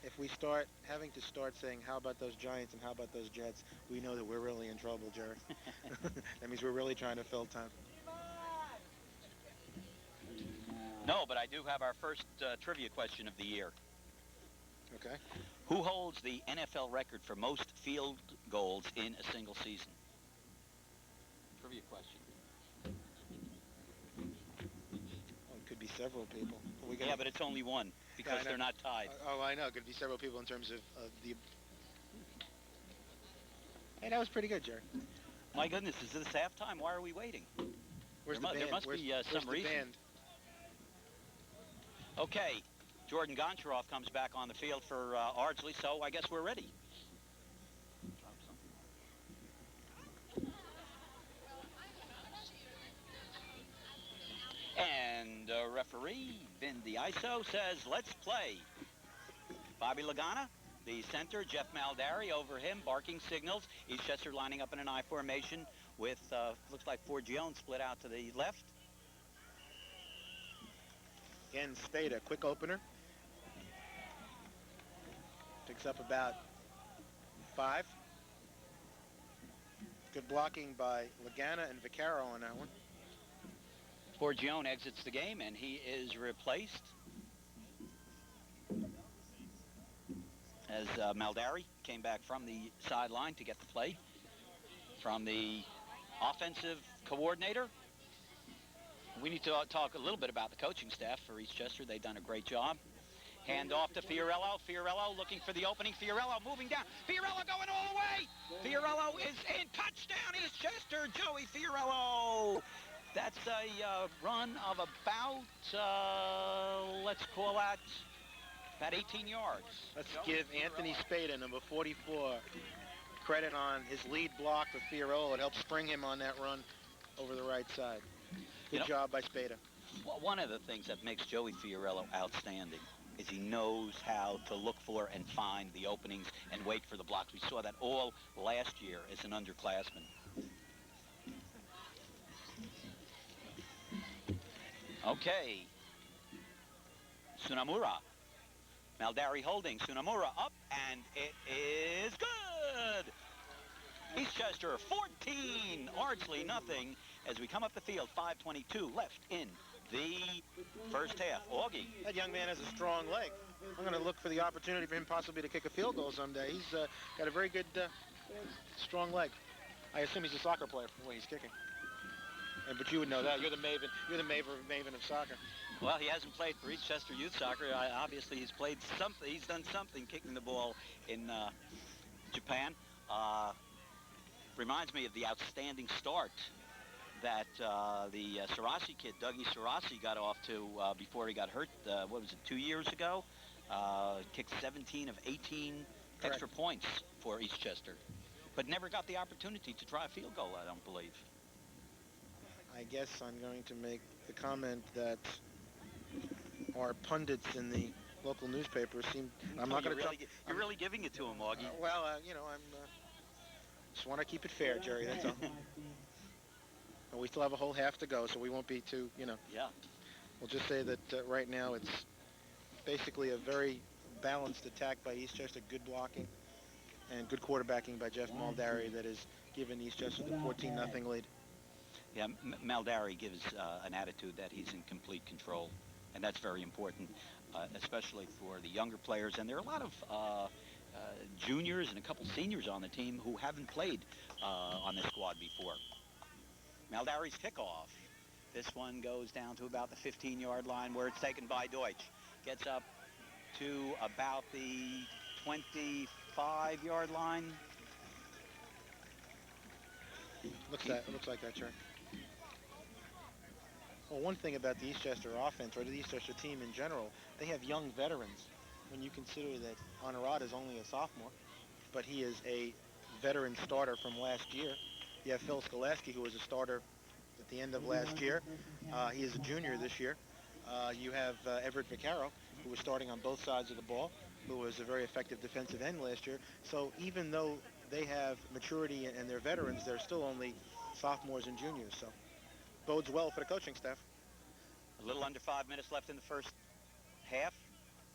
Speaker 2: if we start having to start saying how about those Giants and how about those Jets, we know that we're really in trouble, Jerry. That means we're really trying to fill time.
Speaker 1: No, but I do have our first trivia question of the year.
Speaker 2: Okay.
Speaker 1: Who holds the NFL record for most field goals in a single season? Trivia question.
Speaker 2: Well, it could be several people.
Speaker 1: Yeah, but it's only one because
Speaker 2: I know.
Speaker 1: they're not tied.
Speaker 2: I know. It could be several people in terms of the. Hey, that was pretty good, Jerry.
Speaker 1: My goodness, is this halftime? Why are we waiting?
Speaker 2: Where's
Speaker 1: There
Speaker 2: the band?
Speaker 1: there must be some
Speaker 2: where's the
Speaker 1: reason.
Speaker 2: band?
Speaker 1: Okay, Jordan Goncharoff comes back on the field for Ardsley, so I guess we're ready. And referee Vin D'Iso says, let's play. Bobby Lagana, the center, Jeff Maldari over him, barking signals. Eastchester lining up in an I formation with, looks like Forgione split out to the left.
Speaker 2: Again, Spada, quick opener. Picks up about 5. Good blocking by Lagana and Vaccaro on that one.
Speaker 1: Forgione exits the game, and he is replaced as Maldari came back from the sideline to get the play from the offensive coordinator. We need to talk a little bit about the coaching staff for Eastchester. They've done a great job. Hand off to Fiorello. Fiorello looking for the opening. Fiorello moving down. Fiorello going all the way. Fiorello is in. Touchdown, Eastchester. Joey Fiorello. That's a run of about, let's call that, about 18 yards.
Speaker 2: Let's give Anthony Spada, number 44, credit on his lead block for Fiorello. It helped spring him on that run over the right side. Good job by Spada.
Speaker 1: Well, one of the things that makes Joey Fiorello outstanding is he knows how to look for and find the openings and wait for the blocks. We saw that all last year as an underclassman. Okay. Tsunamura. Maldari holding. Tsunamura up, and it is good. Eastchester 14, Ardsley nothing. As we come up the field, 5:22 left in the first half. Augie.
Speaker 2: That young man has a strong leg. I'm going to look for the opportunity for him possibly to kick a field goal someday. He's got a very good, strong leg. I assume he's a soccer player from the way he's kicking. But you would know that. You're the maven. You're the maven of soccer.
Speaker 1: Well, he hasn't played for Eastchester Youth Soccer. Obviously, he's played something. He's done something kicking the ball in Japan. Reminds me of the outstanding start that the Sarasi kid, Dougie Sarasi, got off to before he got hurt. What was it, 2 years ago? Kicked 17 of 18 extra points for Eastchester, but never got the opportunity to try a field goal, I don't believe.
Speaker 2: I guess I'm going to make the comment that our pundits in the local newspapers seem. I'm not going to.
Speaker 1: You're really giving it to him, Augie.
Speaker 2: I'm. Just want to keep it fair, Jerry. That's all. And we still have a whole half to go, so we won't be too.
Speaker 1: Yeah.
Speaker 2: We'll just say that right now it's basically a very balanced attack by Eastchester, good blocking, and good quarterbacking by Jeff Maldari that has given Eastchester the 14-0 lead.
Speaker 1: Yeah, Maldari gives an attitude that he's in complete control, and that's very important, especially for the younger players. And there are a lot of juniors and a couple seniors on the team who haven't played on this squad before. Maldari's kickoff. This one goes down to about the 15-yard line where it's taken by Deutsch. Gets up to about the 25-yard line.
Speaker 2: Looks like that, Jerry. Well, one thing about the Eastchester offense, or the Eastchester team in general, they have young veterans. When you consider that Honorata is only a sophomore, but he is a veteran starter from last year. You have Phil Skoleski, who was a starter at the end of last year. He is a junior this year. You have Everett Vaccaro, who was starting on both sides of the ball, who was a very effective defensive end last year. So even though they have maturity and they're veterans, they're still only sophomores and juniors. So bodes well for the coaching staff.
Speaker 1: A little under 5 minutes left in the first half.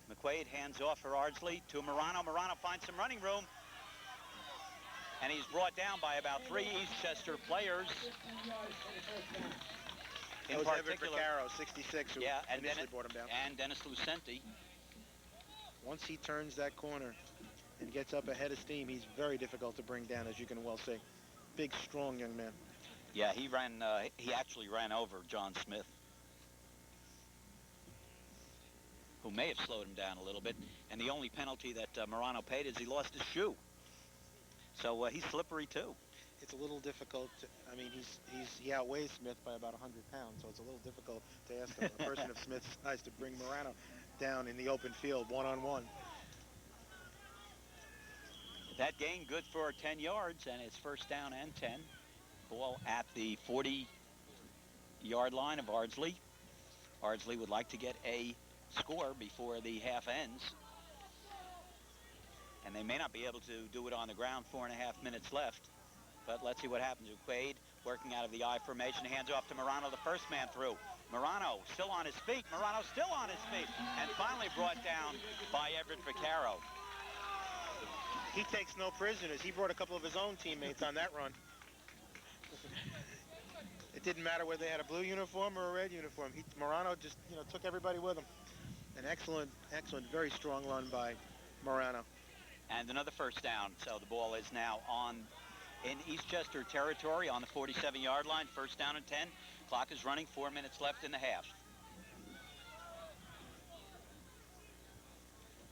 Speaker 1: McQuaid hands off for Ardsley to Morano. Morano finds some running room. And he's brought down by about 3 Eastchester players.
Speaker 2: That was Everett Vaccaro, 66, who initially brought him down.
Speaker 1: And Dennis Lucenti.
Speaker 2: Once he turns that corner and gets up ahead of steam, he's very difficult to bring down, as you can well see. Big, strong young man.
Speaker 1: Yeah, he actually ran over John Smith, who may have slowed him down a little bit. And the only penalty that Morano paid is he lost his shoe. So he's slippery too.
Speaker 2: It's a little difficult. He outweighs Smith by about 100 pounds, so it's a little difficult to ask a person of Smith's size to bring Morano down in the open field, one-on-one.
Speaker 1: That gain good for 10 yards, and it's first down and 10. Ball at the 40-yard line of Ardsley. Ardsley would like to get a score before the half ends. And they may not be able to do it on the ground. 4.5 minutes left. But let's see what happens. Quaid working out of the I formation, hands off to Morano, the first man through. Morano still on his feet. Morano still on his feet. And finally brought down by Everett Vaccaro.
Speaker 2: He takes no prisoners. He brought a couple of his own teammates on that run. It didn't matter whether they had a blue uniform or a red uniform. Morano just, took everybody with him. An excellent, very strong run by Morano.
Speaker 1: And another first down. So the ball is now in Eastchester territory on the 47-yard line. First down and 10. Clock is running. 4 minutes left in the half.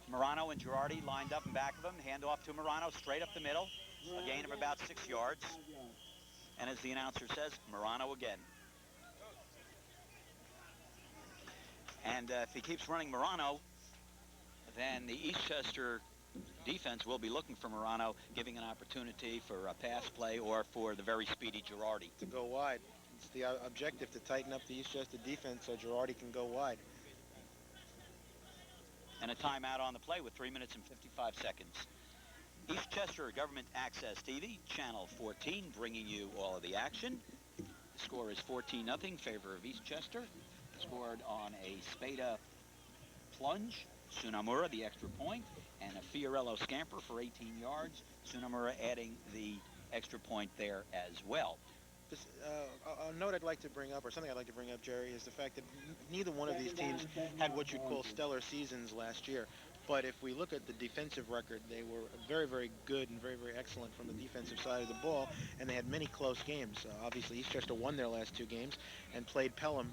Speaker 1: Morano and Girardi lined up in back of him. Hand off to Morano straight up the middle. A gain of about 6 yards. And as the announcer says, Morano again. And if he keeps running Morano, then the Eastchester defense will be looking for Morano, giving an opportunity for a pass play or for the very speedy Girardi
Speaker 2: to go wide. It's the objective to tighten up the Eastchester defense so Girardi can go wide.
Speaker 1: And a timeout on the play with 3 minutes and 55 seconds. Eastchester Government Access TV, Channel 14, bringing you all of the action. The score is 14-0 in favor of Eastchester. Scored on a Spada plunge. Sunamura the extra point, and a Fiorello scamper for 18 yards. Sunamura adding the extra point there as well.
Speaker 2: A note I'd like to bring up, or something I'd like to bring up, Jerry, is the fact that neither one of these teams had what you'd call stellar seasons last year. But if we look at the defensive record, they were very, very good and very, very excellent from the defensive side of the ball, and they had many close games. Obviously, Eastchester won their last 2 games and played Pelham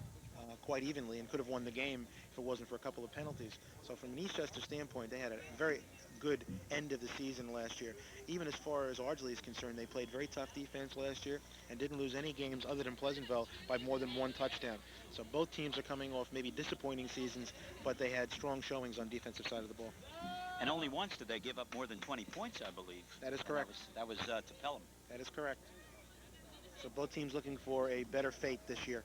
Speaker 2: quite evenly and could have won the game if it wasn't for a couple of penalties. So from an Eastchester standpoint, they had a very good end of the season last year. Even as far as Ardsley is concerned, they played very tough defense last year and didn't lose any games other than Pleasantville by more than 1 touchdown. So both teams are coming off maybe disappointing seasons, but they had strong showings on defensive side of the ball.
Speaker 1: And only once did they give up more than 20 points, I believe.
Speaker 2: That is correct.
Speaker 1: That was to Pelham.
Speaker 2: That is correct. So both teams looking for a better fate this year.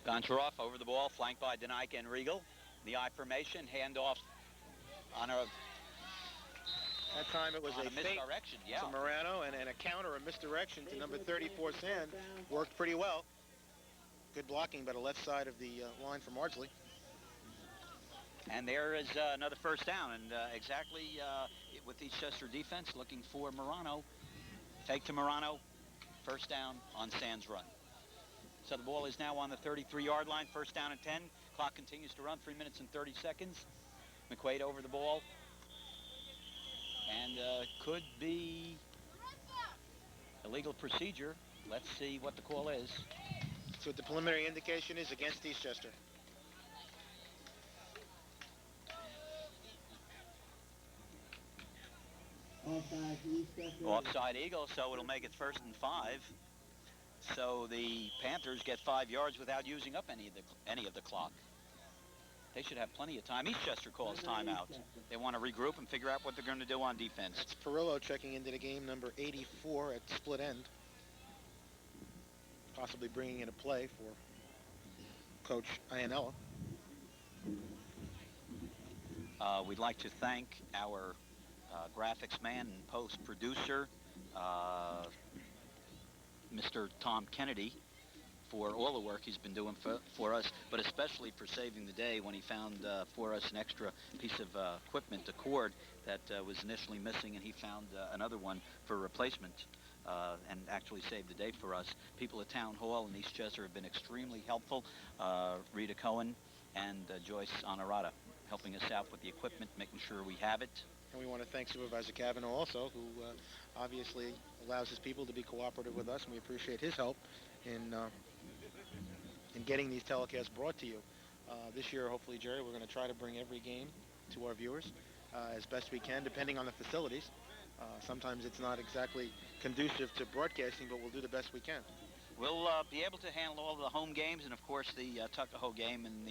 Speaker 1: Goncharov over the ball, flanked by Denike and Regal. The I formation, handoff on a...
Speaker 2: That time it was a
Speaker 1: misdirection,
Speaker 2: to Morano, and a counter, a misdirection to number 34, Sand. Worked pretty well. Good blocking by the left side of the line from Ardsley.
Speaker 1: And there is another first down, and exactly with the Eastchester defense looking for Morano. Fake to Morano, first down on Sand's run. So the ball is now on the 33-yard line, first down and 10. Clock continues to run, 3 minutes and 30 seconds. McQuaid over the ball. And could be illegal procedure. Let's see what the call is.
Speaker 2: So what the preliminary indication is against Eastchester.
Speaker 1: Offside Eagle, so it'll make it 1st and 5. So the Panthers get 5 yards without using up any of the clock. They should have plenty of time. Eastchester calls timeout. They want to regroup and figure out what they're going to do on defense.
Speaker 2: That's Perillo checking into the game, number 84 at split end. Possibly bringing in a play for Coach Iannella.
Speaker 1: We'd like to thank our graphics man and post producer, Mr. Tom Kennedy for all the work he's been doing for us, but especially for saving the day when he found for us an extra piece of equipment, a cord that was initially missing, and he found another one for replacement and actually saved the day for us. People at Town Hall in Eastchester have been extremely helpful. Rita Cohen and Joyce Honorata helping us out with the equipment, making sure we have it.
Speaker 2: And we want to thank Supervisor Cavanaugh also, who obviously allows his people to be cooperative with us, and we appreciate his help in getting these telecasts brought to you. This year, hopefully, Jerry, we're going to try to bring every game to our viewers as best we can, depending on the facilities. Sometimes it's not exactly conducive to broadcasting, but we'll do the best we can.
Speaker 1: We'll be able to handle all the home games and, of course, the Tuckahoe game and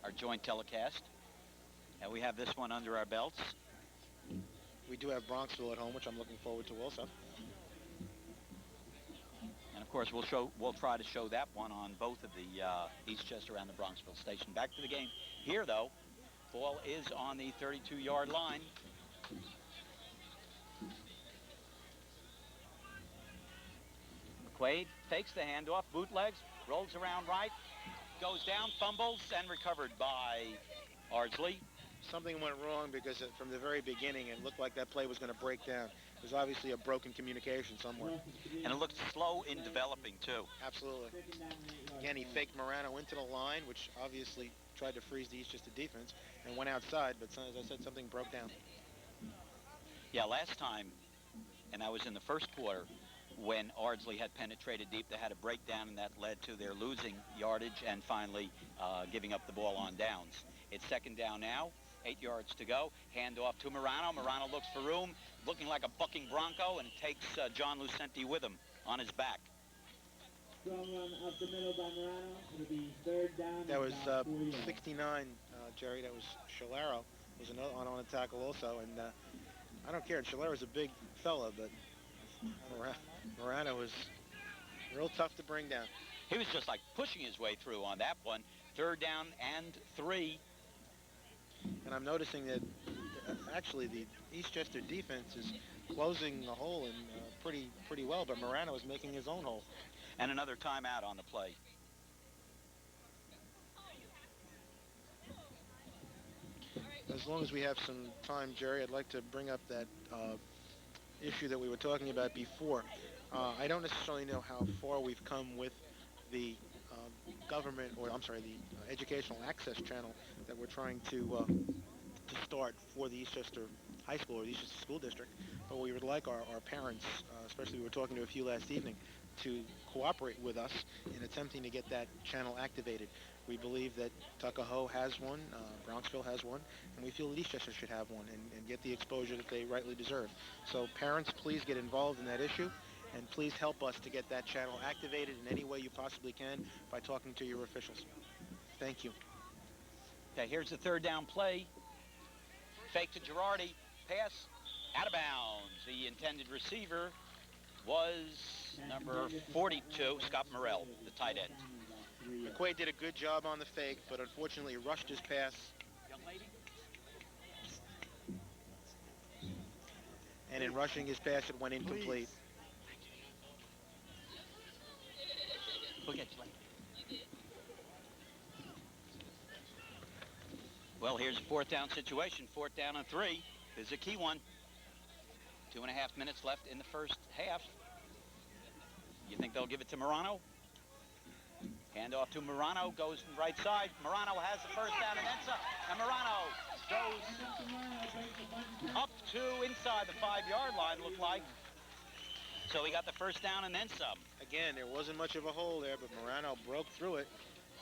Speaker 1: our joint telecast. And we have this one under our belts.
Speaker 2: We do have Bronxville at home, which I'm looking forward to also.
Speaker 1: And of course, we'll try to show that one on both of the Eastchester and the Bronxville station. Back to the game here, though. Ball is on the 32-yard line. McQuaid takes the handoff, bootlegs, rolls around right, goes down, fumbles, and recovered by Ardsley.
Speaker 2: Something went wrong because from the very beginning it looked like that play was going to break down. There's obviously a broken communication somewhere.
Speaker 1: And it looked slow in developing, too.
Speaker 2: Absolutely. Again, he faked Morano into the line, which obviously tried to freeze the Eastchester defense, and went outside, but as I said, something broke down.
Speaker 1: Yeah, last time, and that was in the first quarter, when Ardsley had penetrated deep, they had a breakdown, and that led to their losing yardage and finally giving up the ball on downs. It's second down now. 8 yards to go. Hand off to Morano. Morano looks for room, looking like a bucking bronco, and takes John Lucenti with him on his back.
Speaker 3: Strong run up the middle by Morano. It'll be third down.
Speaker 2: That was 69, Jerry. That was Shalaro. Was another on a tackle also, and I don't care. Shalaro's a big fella, but Morano was real tough to bring down.
Speaker 1: He was just like pushing his way through on that one. Third down and 3.
Speaker 2: And I'm noticing that actually the Eastchester defense is closing the hole in pretty well, but Morano is making his own hole.
Speaker 1: And another timeout on the play.
Speaker 2: As long as we have some time, Jerry, I'd like to bring up that issue that we were talking about before. I don't necessarily know how far we've come with the government, or I'm sorry, the educational access channel that we're trying to start for the Eastchester High School or the Eastchester School District. But we would like our parents, especially we were talking to a few last evening, to cooperate with us in attempting to get that channel activated. We believe that Tuckahoe has one, Bronxville has one, and we feel that Eastchester should have one and get the exposure that they rightly deserve. So parents, please get involved in that issue, and please help us to get that channel activated in any way you possibly can by talking to your officials. Thank you.
Speaker 1: Okay, here's the third down play. Fake to Girardi. Pass out of bounds. The intended receiver was number 42, Scott Morrell, the tight end.
Speaker 2: McQuaid did a good job on the fake, but unfortunately rushed his pass.
Speaker 1: Young lady?
Speaker 2: And in rushing his pass, it went incomplete.
Speaker 1: Well, here's a fourth down situation. Fourth down and 3 is a key one. 2.5 minutes left in the first half. You think they'll give it to Morano? Hand off to Morano, goes from right side. Morano has the first down and then some. And Morano goes up to inside the 5-yard line, looked like. So he got the first down and then some.
Speaker 2: Again, there wasn't much of a hole there, but Morano broke through it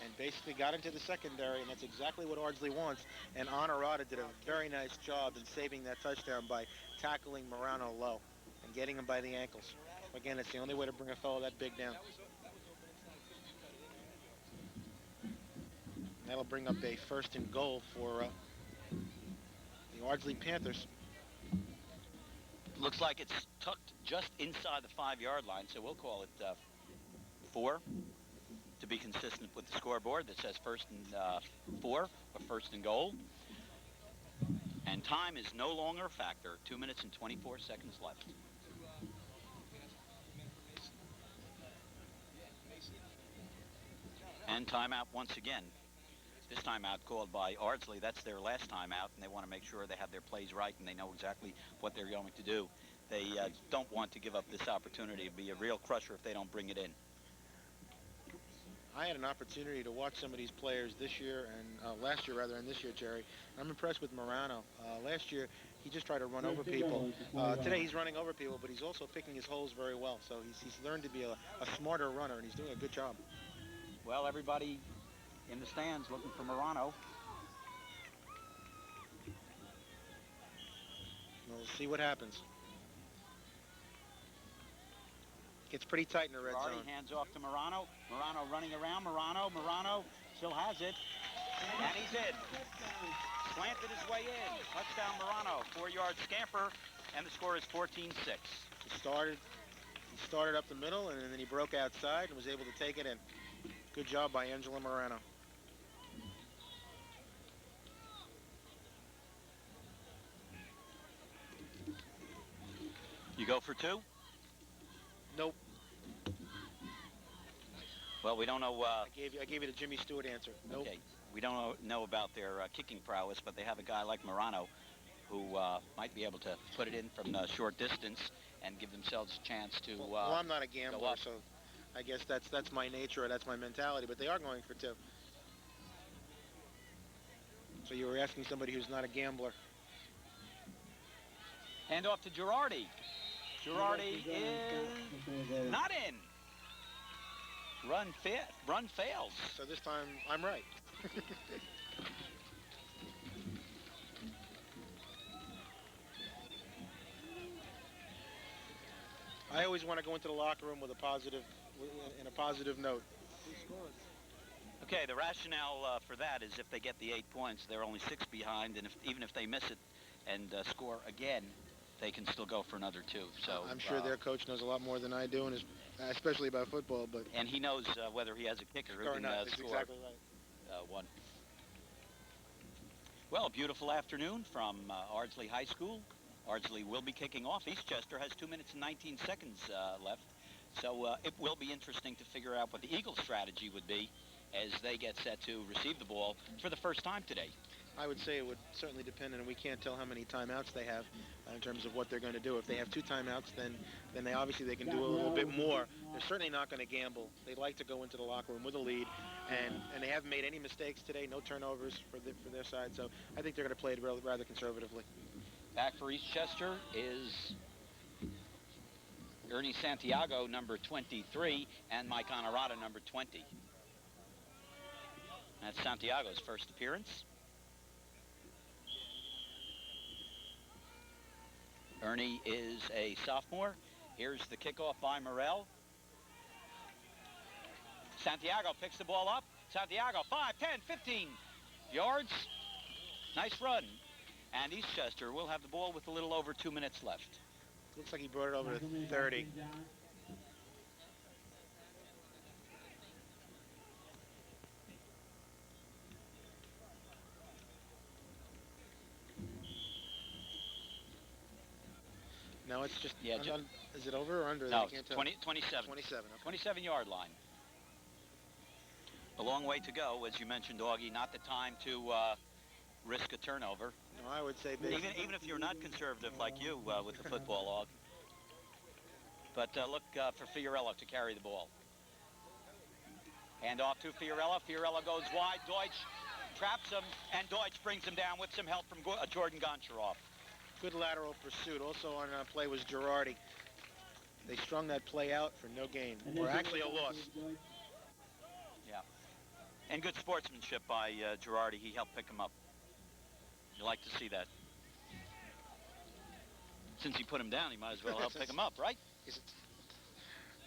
Speaker 2: and basically got into the secondary, and that's exactly what Ardsley wants. And Honorata did a very nice job in saving that touchdown by tackling Morano low and getting him by the ankles. Again, it's the only way to bring a fellow that big down. That'll bring up a first and goal for the Ardsley Panthers.
Speaker 1: Looks like it's tucked just inside the 5-yard line, so we'll call it 4 to be consistent with the scoreboard that says first and 4 or first and goal. And time is no longer a factor. 2 minutes and 24 seconds left. And timeout once again. This timeout called by Ardsley. That's their last timeout, and they want to make sure they have their plays right and they know exactly what they're going to do. They don't want to give up this opportunity. It'd be a real crusher if they don't bring it in.
Speaker 2: I had an opportunity to watch some of these players this year and last year rather, and this year, Jerry. I'm impressed with Morano. Last year, he just tried to run over people. Today, he's running over people, but he's also picking his holes very well. So he's learned to be a smarter runner, and he's doing a good job.
Speaker 1: Well, everybody in the stands looking for Morano.
Speaker 2: We'll see what happens. Gets pretty tight in the red zone.
Speaker 1: Hands off to Morano. Morano running around. Morano still has it. And he's in. Slanted his way in. Touchdown Morano. 4-yard scamper. And the score is 14-6.
Speaker 2: He started up the middle, and then he broke outside and was able to take it in. Good job by Angelo Morano.
Speaker 1: You go for 2?
Speaker 2: Nope.
Speaker 1: Well, we don't know.
Speaker 2: I gave you the Jimmy Stewart answer. Nope.
Speaker 1: Okay. We don't know about their kicking prowess, but they have a guy like Morano who might be able to put it in from the short distance and give themselves a chance to.
Speaker 2: Well, I'm not a gambler, so I guess that's my nature or that's my mentality. But they are going for 2. So you were asking somebody who's not a gambler.
Speaker 1: Hand off to Girardi. Girardi is not in. Run fails.
Speaker 2: So this time I'm right. I always want to go into the locker room with a positive note.
Speaker 1: Okay, the rationale for that is if they get the 8 points, they're only 6 behind, and even if they miss it and score again, they can still go for another 2. So
Speaker 2: I'm sure their coach knows a lot more than I do, and especially about football. But
Speaker 1: and he knows whether he has a kicker who can
Speaker 2: not.
Speaker 1: score
Speaker 2: exactly right.
Speaker 1: 1. Well, a beautiful afternoon from Ardsley High School. Ardsley will be kicking off. Eastchester has 2 minutes and 19 seconds left. So it will be interesting to figure out what the Eagles' strategy would be as they get set to receive the ball for the first time today.
Speaker 2: I would say it would certainly depend, and we can't tell how many timeouts they have in terms of what they're going to do. If they have 2 timeouts, then they obviously they can do a little bit more. They're certainly not going to gamble. They like to go into the locker room with a lead, and they haven't made any mistakes today. No turnovers for their side. So I think they're going to play it rather conservatively.
Speaker 1: Back for Eastchester is Ernie Santiago, number 23, and Mike Honorata, number 20. That's Santiago's first appearance. Ernie is a sophomore. Here's the kickoff by Morrell. Santiago picks the ball up. Santiago, 5, 10, 15 yards. Nice run. And Eastchester will have the ball with a little over 2 minutes left.
Speaker 2: Looks like he brought it over to 30. Now it's just, is it over or under?
Speaker 1: No,
Speaker 2: I can't tell.
Speaker 1: 27.
Speaker 2: 27, okay.
Speaker 1: 27-yard line. A long way to go, as you mentioned, Augie. Not the time to risk a turnover.
Speaker 2: No, I would say
Speaker 1: even if you're not conservative like you with the football, Aug. But look for Fiorello to carry the ball. Hand off to Fiorello. Fiorello goes wide. Deutsch traps him, and Deutsch brings him down with some help from Jordan Goncharoff.
Speaker 2: Good lateral pursuit. Also on play was Girardi. They strung that play out for no gain, or actually a loss.
Speaker 1: Yeah. And good sportsmanship by Girardi. He helped pick him up. You like to see that. Since he put him down, he might as well help pick him up, right?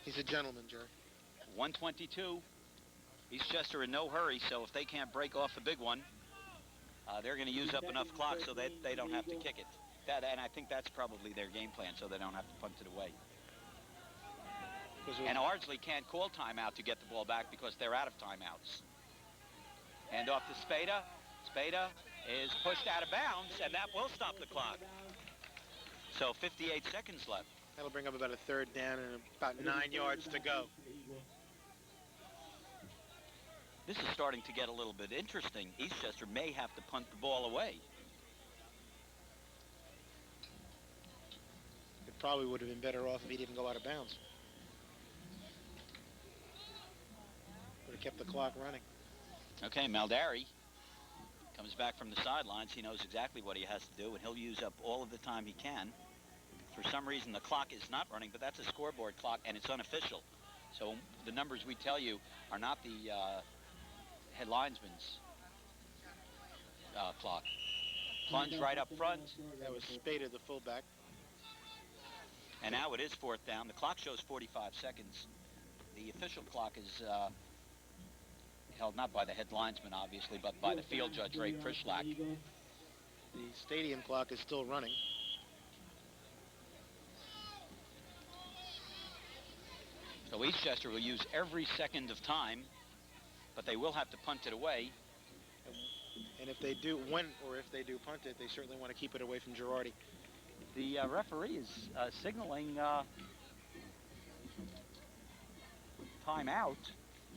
Speaker 2: He's a gentleman, Jerry.
Speaker 1: 122. Eastchester in no hurry, so if they can't break off the big one, they're going to use up enough clock so that they don't have to kick it. And I think that's probably their game plan, so they don't have to punt it away. And Ardsley can't call timeout to get the ball back because they're out of timeouts. Hand off to Spada. Spada is pushed out of bounds, and that will stop the clock. So 58 seconds left.
Speaker 2: That'll bring up about a 3rd down and about 9 yards to go.
Speaker 1: This is starting to get a little bit interesting. Eastchester may have to punt the ball away.
Speaker 2: It probably would have been better off if he didn't go out of bounds. Would have kept the clock running.
Speaker 1: Okay, Maldari comes back from the sidelines. He knows exactly what he has to do, and he'll use up all of the time he can. For some reason, the clock is not running, but that's a scoreboard clock, and it's unofficial. So the numbers we tell you are not the head linesman's clock. Plunge right up front.
Speaker 2: That was Spada, the fullback.
Speaker 1: And now it is 4th down. The clock shows 45 seconds. The official clock is held not by the head linesman, obviously, but by the field judge, Ray Prishlak.
Speaker 2: The stadium clock is still running.
Speaker 1: So Eastchester will use every second of time, but they will have to punt it away.
Speaker 2: And if they do, if they do punt it, they certainly want to keep it away from Girardi.
Speaker 1: The referee is signaling timeout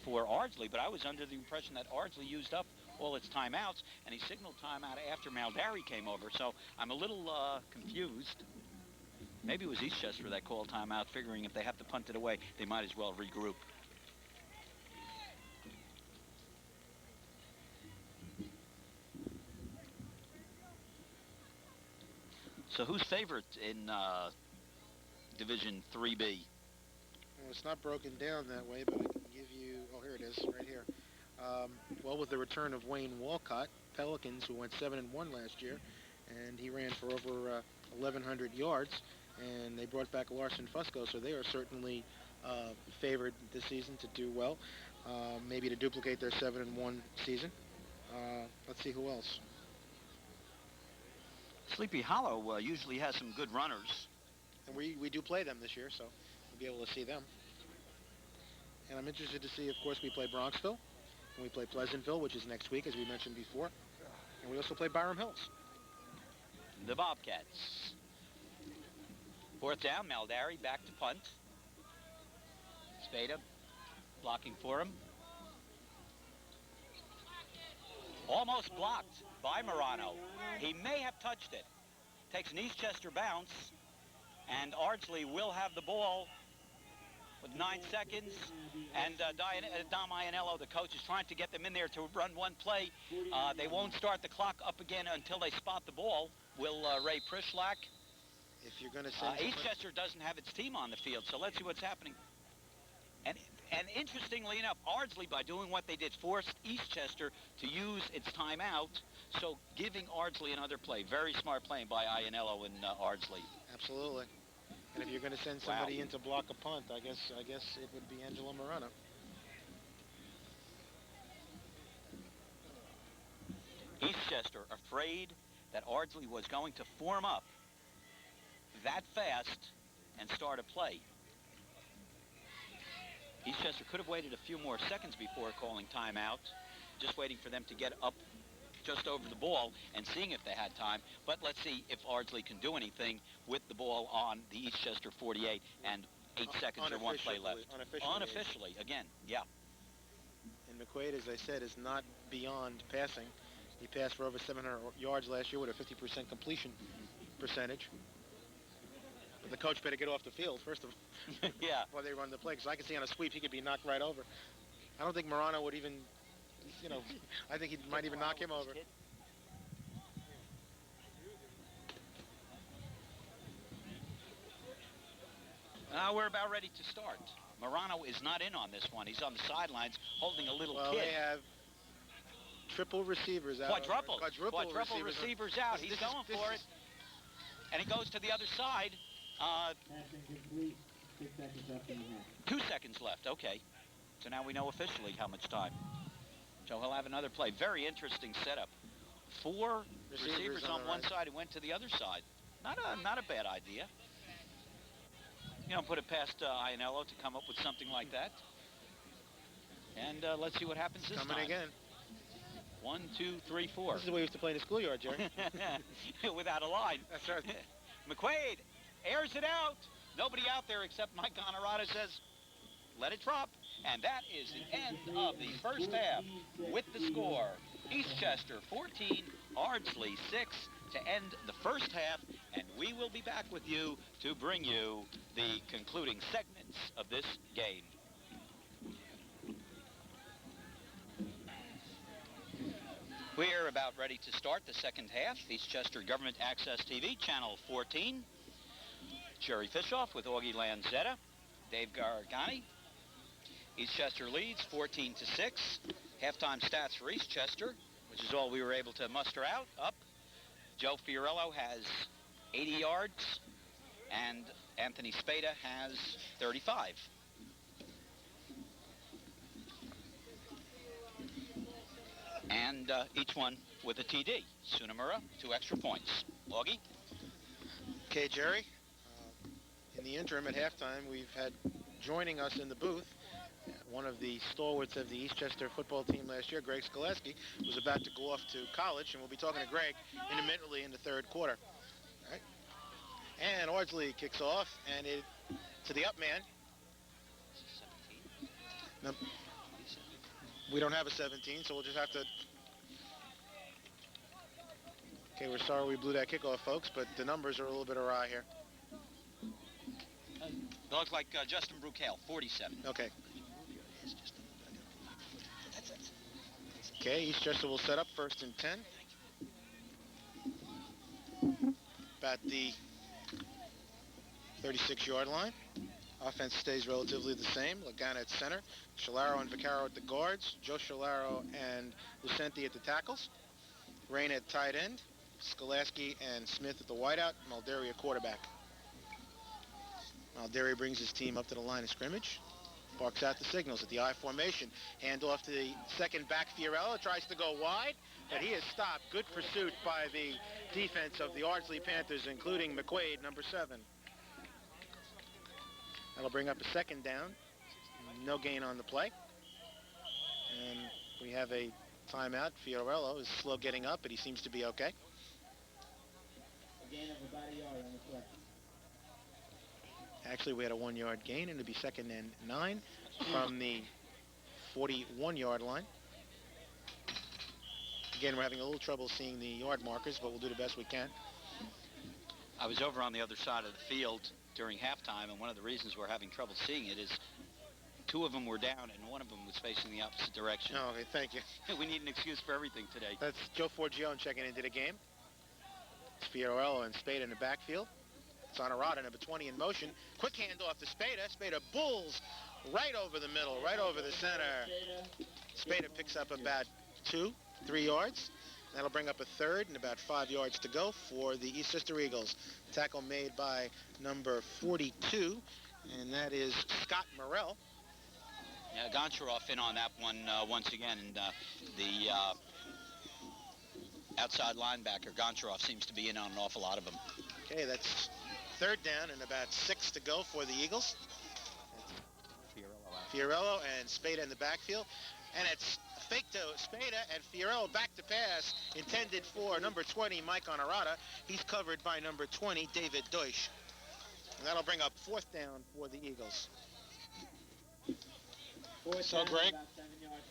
Speaker 1: for Ardsley, but I was under the impression that Ardsley used up all its timeouts, and he signaled timeout after Maldari came over, so I'm a little confused. Maybe it was Eastchester that called timeout, figuring if they have to punt it away, they might as well regroup. So who's favorite in Division 3B?
Speaker 2: Well, it's not broken down that way, but I can give you, oh, here it is, right here. Well, with the return of Wayne Walcott, Pelicans, who went 7-1 last year, and he ran for over 1,100 yards, and they brought back Larson Fusco, so they are certainly favored this season to do well, maybe to duplicate their 7-1 season. Let's see who else.
Speaker 1: Sleepy Hollow usually has some good runners.
Speaker 2: And we do play them this year, so we'll be able to see them. And I'm interested to see, of course, we play Bronxville, and we play Pleasantville, which is next week, as we mentioned before. And we also play Byram Hills.
Speaker 1: The Bobcats. 4th down, Maldari back to punt. Spada blocking for him. Almost blocked by Morano. He may have touched it. Takes an Eastchester bounce, and Ardsley will have the ball with 9 seconds. And Dom Ianello, the coach, is trying to get them in there to run one play. They won't start the clock up again until they spot the ball. Will Ray Prishlak.
Speaker 2: If you're going to send
Speaker 1: Eastchester doesn't have its team on the field, so let's see what's happening. And interestingly enough, Ardsley, by doing what they did, forced Eastchester to use its timeout, so giving Ardsley another play. Very smart playing by Ianello and Ardsley.
Speaker 2: Absolutely. And if you're going to send somebody in to block a punt, I guess it would be Angelo Morano.
Speaker 1: Eastchester afraid that Ardsley was going to form up that fast and start a play. Eastchester could have waited a few more seconds before calling timeout, just waiting for them to get up just over the ball and seeing if they had time. But let's see if Ardsley can do anything with the ball on the Eastchester 48 and 8 seconds or one play left. Unofficially, again, yeah.
Speaker 2: And McQuaid, as I said, is not beyond passing. He passed for over 700 yards last year with a 50% completion percentage. But the coach better get off the field, first of all,
Speaker 1: yeah,
Speaker 2: while they run the play, because I can see on a sweep he could be knocked right over. I don't think Morano would even, I think he might even knock him over.
Speaker 1: We're about ready to start. Morano is not in on this one. He's on the sidelines holding a little
Speaker 2: well,
Speaker 1: kid.
Speaker 2: They have triple receivers out.
Speaker 1: Quadruple receivers out. He's going for it. And he goes to the other side.
Speaker 3: Pass incomplete. 6 seconds left in the half.
Speaker 1: 2 seconds left. Okay. So now we know officially how much time. So he'll have another play. Very interesting setup. 4 receivers on one side and went to the other side. Not a bad idea. You don't put it past Ianello to come up with something like that. And let's see what happens this time.
Speaker 2: Coming again.
Speaker 1: 1, 2, 3, 4.
Speaker 2: This is the way we used to play in the schoolyard, Jerry.
Speaker 1: Without a line.
Speaker 2: That's right.
Speaker 1: McQuaid airs it out. Nobody out there except Mike Honorata says, let it drop. And that is the end of the first half with the score. Eastchester 14, Ardsley 6 to end the first half, and we will be back with you to bring you the concluding segments of this game. We're about ready to start the second half. Eastchester Government Access TV, Channel 14. Jerry Fishoff with Augie Lanzetta, Dave Gargani. Eastchester leads 14 to 6. Halftime stats for Eastchester, which is all we were able to muster out. Up, Joe Fiorello has 80 yards, and Anthony Spada has 35. And each one with a TD. Sunamura, 2 extra points. Augie?
Speaker 2: Okay, Jerry. In the interim at halftime, we've had joining us in the booth one of the stalwarts of the Eastchester football team last year, Greg Skoleski, was about to go off to college, and we'll be talking to Greg intermittently in the third quarter. All right. And Ardsley kicks off, and it to the up man. No, we don't have a 17, so we'll just have to... Okay, we're sorry we blew that kickoff, folks, but the numbers are a little bit awry here.
Speaker 1: It looks like Justin Bruchale, 47.
Speaker 2: Okay. Okay, Eastchester will set up 1st and 10. About the 36-yard line. Offense stays relatively the same. Lagana at center. Shalaro and Vaccaro at the guards. Joe Shalaro and Lucenti at the tackles. Rain at tight end. Skoleski and Smith at the wideout. Malderi at quarterback. Malderi brings his team up to the line of scrimmage. Barks out the signals at the I formation. Hand off to the second back. Fiorello tries to go wide, but he is stopped. Good pursuit by the defense of the Ardsley Panthers, including McQuaid, number 7. That'll bring up a 2nd down. No gain on the play. And we have a timeout. Fiorello is slow getting up, but he seems to be okay.
Speaker 3: A gain of about a yard on the play.
Speaker 2: Actually, we had a 1-yard gain, and it'll be 2nd and 9 from the 41-yard line. Again, we're having a little trouble seeing the yard markers, but we'll do the best we can.
Speaker 1: I was over on the other side of the field during halftime, and one of the reasons we're having trouble seeing it is 2 of them were down, and 1 of them was facing the opposite direction.
Speaker 2: Oh, okay, thank you.
Speaker 1: We need an excuse for everything today.
Speaker 2: That's Joe Forgione checking into the game. It's Fiorello and Spada in the backfield. It's on a rod, number 20 in motion. Quick handoff to Spada. Spada bulls right over the middle, right over the center. Spada picks up about 2-3 yards. That'll bring up a 3rd and about 5 yards to go for the Eastchester Eagles. Tackle made by number 42, and that is Scott Morrell.
Speaker 1: Yeah, Goncharov in on that one once again, and the outside linebacker, Goncharov, seems to be in on an awful lot of them.
Speaker 2: Okay, that's 3rd down and about 6 to go for the Eagles. Fiorello and Spada in the backfield. And it's fake to Spada and Fiorello back to pass intended for number 20, Mike Honorata. He's covered by number 20, David Deutsch. And that'll bring up 4th down for the Eagles. So, Greg,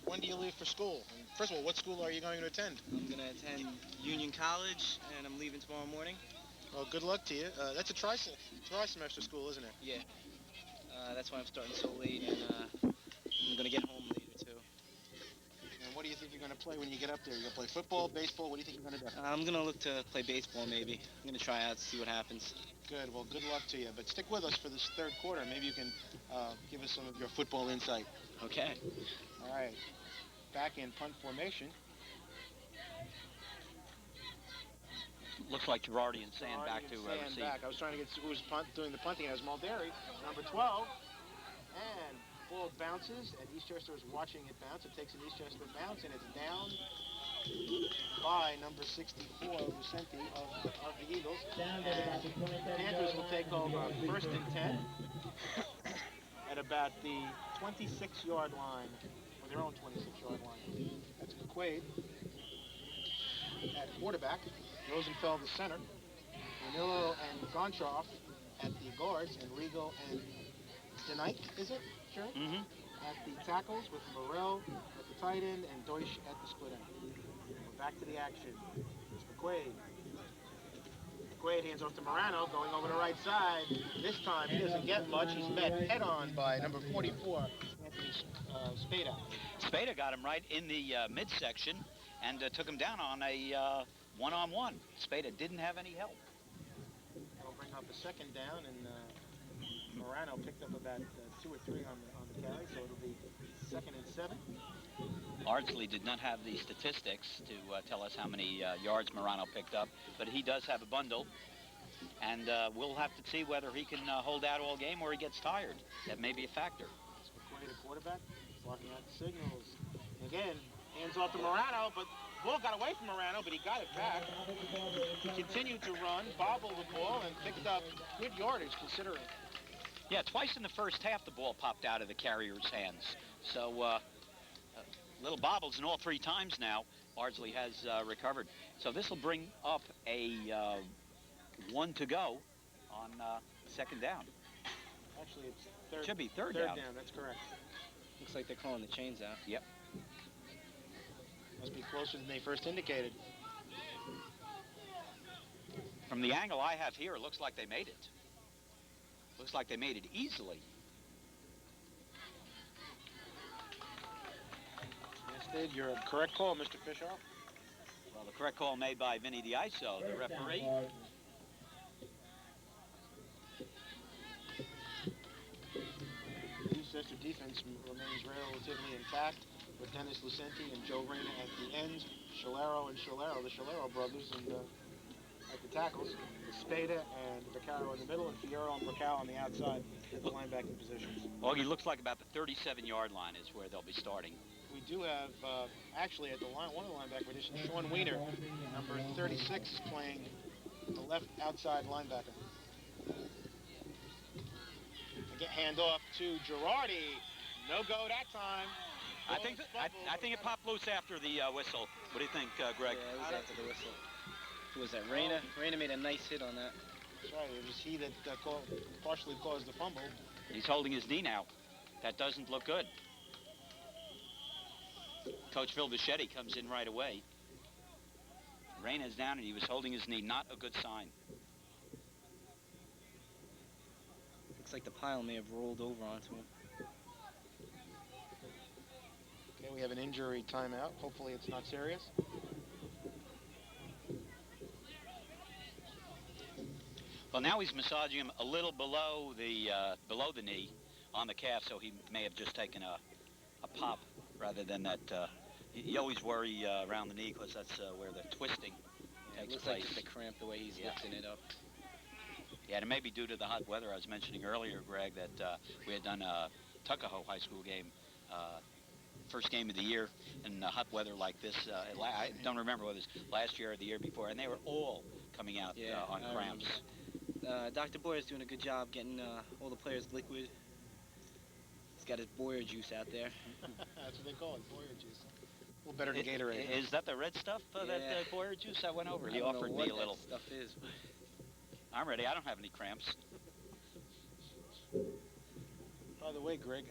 Speaker 2: when do you leave for school? And first of all, what school are you going to attend?
Speaker 5: I'm going to attend Union College, and I'm leaving tomorrow morning.
Speaker 2: Well, good luck to you. That's a tri-semester school, isn't it?
Speaker 5: Yeah. That's why I'm starting so late, and I'm going to get home later, too.
Speaker 2: And what do you think you're going to play when you get up there? You're going to play football, baseball? What do you think you're going to do?
Speaker 5: I'm going to look to play baseball, maybe. I'm going to try out, see what happens.
Speaker 2: Good. Well, good luck to you. But stick with us for this 3rd quarter. Maybe you can give us some of your football insight.
Speaker 5: Okay.
Speaker 2: All right. Back in punt formation.
Speaker 1: Looks like Girardi and Sand back to receive.
Speaker 2: Back. I was trying to get who was doing the punting. It was Malderi, number 12. And ball bounces, and Eastchester is watching it bounce. It takes an Eastchester bounce, and it's down by number 64, Lucenti of the Eagles. And Panthers will take over 1st and 10 at about the 26-yard line, or their own 26-yard line. That's McQuaid at quarterback. Rosenfeld the center. Manillo and Goncharov at the guards, and Regal and Denike, is it? Sure.
Speaker 1: Mm-hmm.
Speaker 2: at the tackles with Morrell at the tight end and Deutsch at the split end. We're back to the action. It's McQuaid. McQuaid hands off to Morano, going over the right side. This time he doesn't get much. He's met head-on by number 44, Anthony Spada.
Speaker 1: Spada got him right in the midsection and took him down on a one-on-one. Spada didn't have any help.
Speaker 2: That'll bring up a second down, and Morano picked up about 2 or 3 on the carry, so it'll be 2nd and 7.
Speaker 1: Ardsley did not have the statistics to tell us how many yards Morano picked up, but he does have a bundle, and we'll have to see whether he can hold out all game or he gets tired. That may be a factor.
Speaker 2: It's McQuaid, the quarterback, blocking out the signals. Again, hands off to Morano, but ball got away from Morano, but he got it back. He continued to run, bobbled the ball, and picked up good yardage considering.
Speaker 1: Yeah, twice in the first half the ball popped out of the carrier's hands. So little bobbles, and all 3 times now Ardsley has recovered. So this will bring up a 1 to go on 2nd down.
Speaker 2: Actually, it's third.
Speaker 1: Should be third
Speaker 2: down.
Speaker 1: down.
Speaker 2: That's correct.
Speaker 5: Looks like they're calling the chains out.
Speaker 1: Yep.
Speaker 2: Must be closer than they first indicated.
Speaker 1: From the angle I have here, it looks like they made it. Looks like they made it easily.
Speaker 2: Yes, Dave, you're a correct call, Mr. Fisher.
Speaker 1: Well, the correct call made by Vinny DiIso, the referee.
Speaker 2: The Eastchester defense remains relatively intact with Dennis Lucenti and Joe Reyna at the ends, Shalero and Shalero, the Shalero brothers, and at the tackles, Spada and Vaccaro in the middle, and Fierro and Bracao on the outside at the linebacking positions.
Speaker 1: Augie, looks like about the 37-yard line is where they'll be starting.
Speaker 2: We do have, actually, at the line, one of the linebacker positions, Sean Wiener, number 36, playing the left outside linebacker. Get handoff to Girardi. No go that time.
Speaker 1: I think it popped loose after the whistle. What do you think, Greg?
Speaker 5: Yeah, it was after the whistle. Who was that? Reyna? Reyna made a nice hit on that.
Speaker 2: That's right. It was he that partially caused the fumble.
Speaker 1: He's holding his knee now. That doesn't look good. Coach Phil Bichetti comes in right away. Reyna's down, and he was holding his knee. Not a good sign.
Speaker 5: Looks like the pile may have rolled over onto him.
Speaker 2: Okay, we have an injury timeout. Hopefully it's not serious.
Speaker 1: Well, now he's massaging him a little below the knee on the calf, so he may have just taken a pop rather than that. You always worry around the knee because that's where the twisting
Speaker 5: Yeah, it
Speaker 1: takes
Speaker 5: looks
Speaker 1: place.
Speaker 5: like just a cramp the way he's lifting it up.
Speaker 1: Yeah, and it may be due to the hot weather. I was mentioning earlier, Greg, that we had done a Tuckahoe High School game, first game of the year, in hot weather like this. I don't remember whether it was last year or the year before, and they were all coming out on cramps.
Speaker 5: Dr. Boyer's doing a good job getting all the players liquid. He's got his Boyer juice out there.
Speaker 2: That's what they call it, Boyer juice. A little better than Gatorade.
Speaker 1: Is that the red stuff,
Speaker 5: Yeah.
Speaker 1: that Boyer juice I went over?
Speaker 5: I
Speaker 1: He
Speaker 5: don't know
Speaker 1: offered
Speaker 5: what
Speaker 1: me a little.
Speaker 5: that stuff is.
Speaker 1: I'm ready. I don't have any cramps.
Speaker 2: By the way, Greg,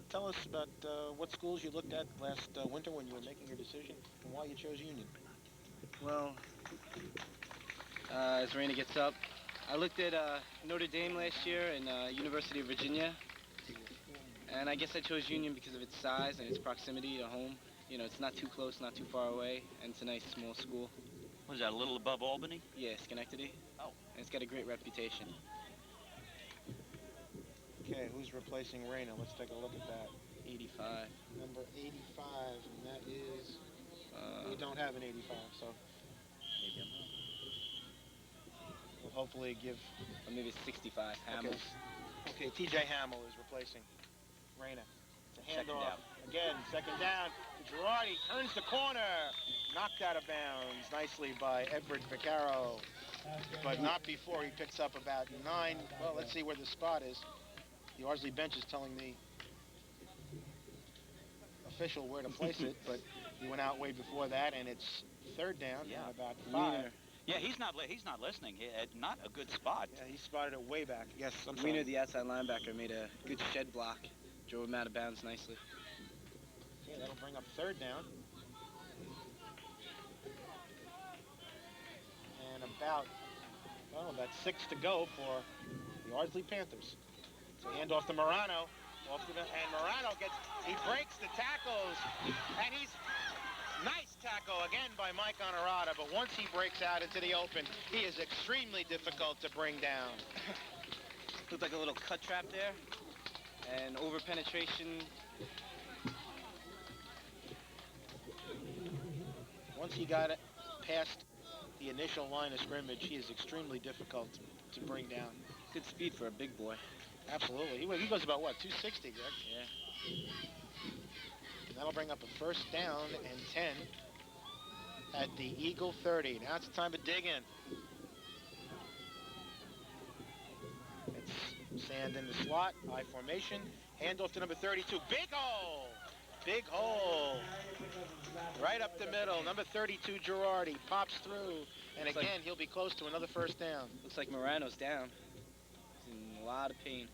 Speaker 2: tell us about what schools you looked at last winter when you were making your decision and why you chose Union.
Speaker 5: Well, as Reyna gets up, I looked at Notre Dame last year and University of Virginia. And I guess I chose Union because of its size and its proximity to home. You know, it's not too close, not too far away, and it's a nice small school.
Speaker 1: Was that a little above Albany?
Speaker 5: Yeah, Schenectady.
Speaker 1: Oh.
Speaker 5: And it's got a great reputation.
Speaker 2: Okay, who's replacing Reyna? Let's take a look at that.
Speaker 5: 85.
Speaker 2: Number 85, and that is... we don't have an 85, so
Speaker 5: Maybe I'm wrong.
Speaker 2: we'll hopefully give...
Speaker 5: Or maybe it's 65. Hamill.
Speaker 2: Okay, T.J. Hamill is replacing Reyna. It's a
Speaker 1: Second
Speaker 2: handoff.
Speaker 1: down.
Speaker 2: Again, second down. Girardi turns the corner. Knocked out of bounds nicely by Edward Vaccaro. But not before he picks up about 9. Well, let's see where the spot is. The Ardsley bench is telling the official where to place it, but he went out way before that, and it's third down and about 5.
Speaker 5: Wiener.
Speaker 1: Yeah, he's not listening. Not a good spot.
Speaker 2: Yeah, he spotted it way back. Yes, I'm sorry.
Speaker 5: Wiener, the outside linebacker, made a good shed block. Drove him out of bounds nicely.
Speaker 2: Okay, that'll bring up third down. And about 6 to go for the Ardsley Panthers. So handoff to Morano. And Morano he breaks the tackles. And nice tackle again by Mike Honorata. But once he breaks out into the open, he is extremely difficult to bring down.
Speaker 5: Looked like a little cut trap there. And over penetration.
Speaker 2: Once he got it past the initial line of scrimmage, he is extremely difficult to bring down.
Speaker 5: Good speed for a big boy.
Speaker 2: Absolutely. He goes about, what, 260, Greg?
Speaker 5: Yeah.
Speaker 2: And that'll bring up a first down and 10 at the Eagle 30. Now it's time to dig in. It's Sand in the slot, I formation. Handoff to number 32. Big hole! Big hole. Right up the middle. Number 32, Girardi, pops through. And again, he'll be close to another first down.
Speaker 5: Looks like Morano's down. He's in a lot of pain.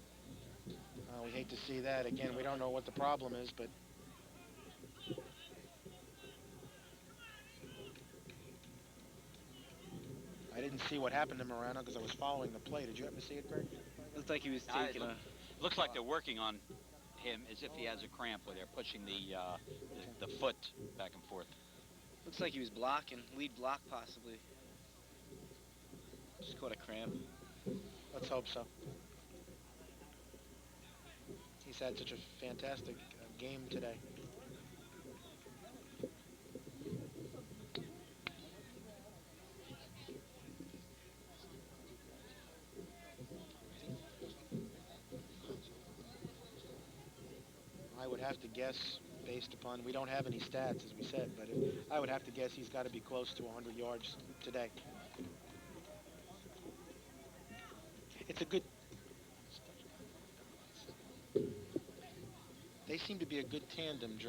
Speaker 2: We hate to see that. Again, we don't know what the problem is, but I didn't see what happened to Morano because I was following the play. Did you happen to see it, Greg?
Speaker 5: Looked like he was taking
Speaker 1: looks like they're working on him as if he has a cramp, where they're pushing the foot back and forth.
Speaker 5: Looks like he was blocking, lead block possibly. Just caught a cramp.
Speaker 2: Let's hope so. He's had such a fantastic game today. I would have to guess, based upon, we don't have any stats, as we said, but I would have to guess he's got to be close to 100 yards today. It's a good... They seem to be a good tandem,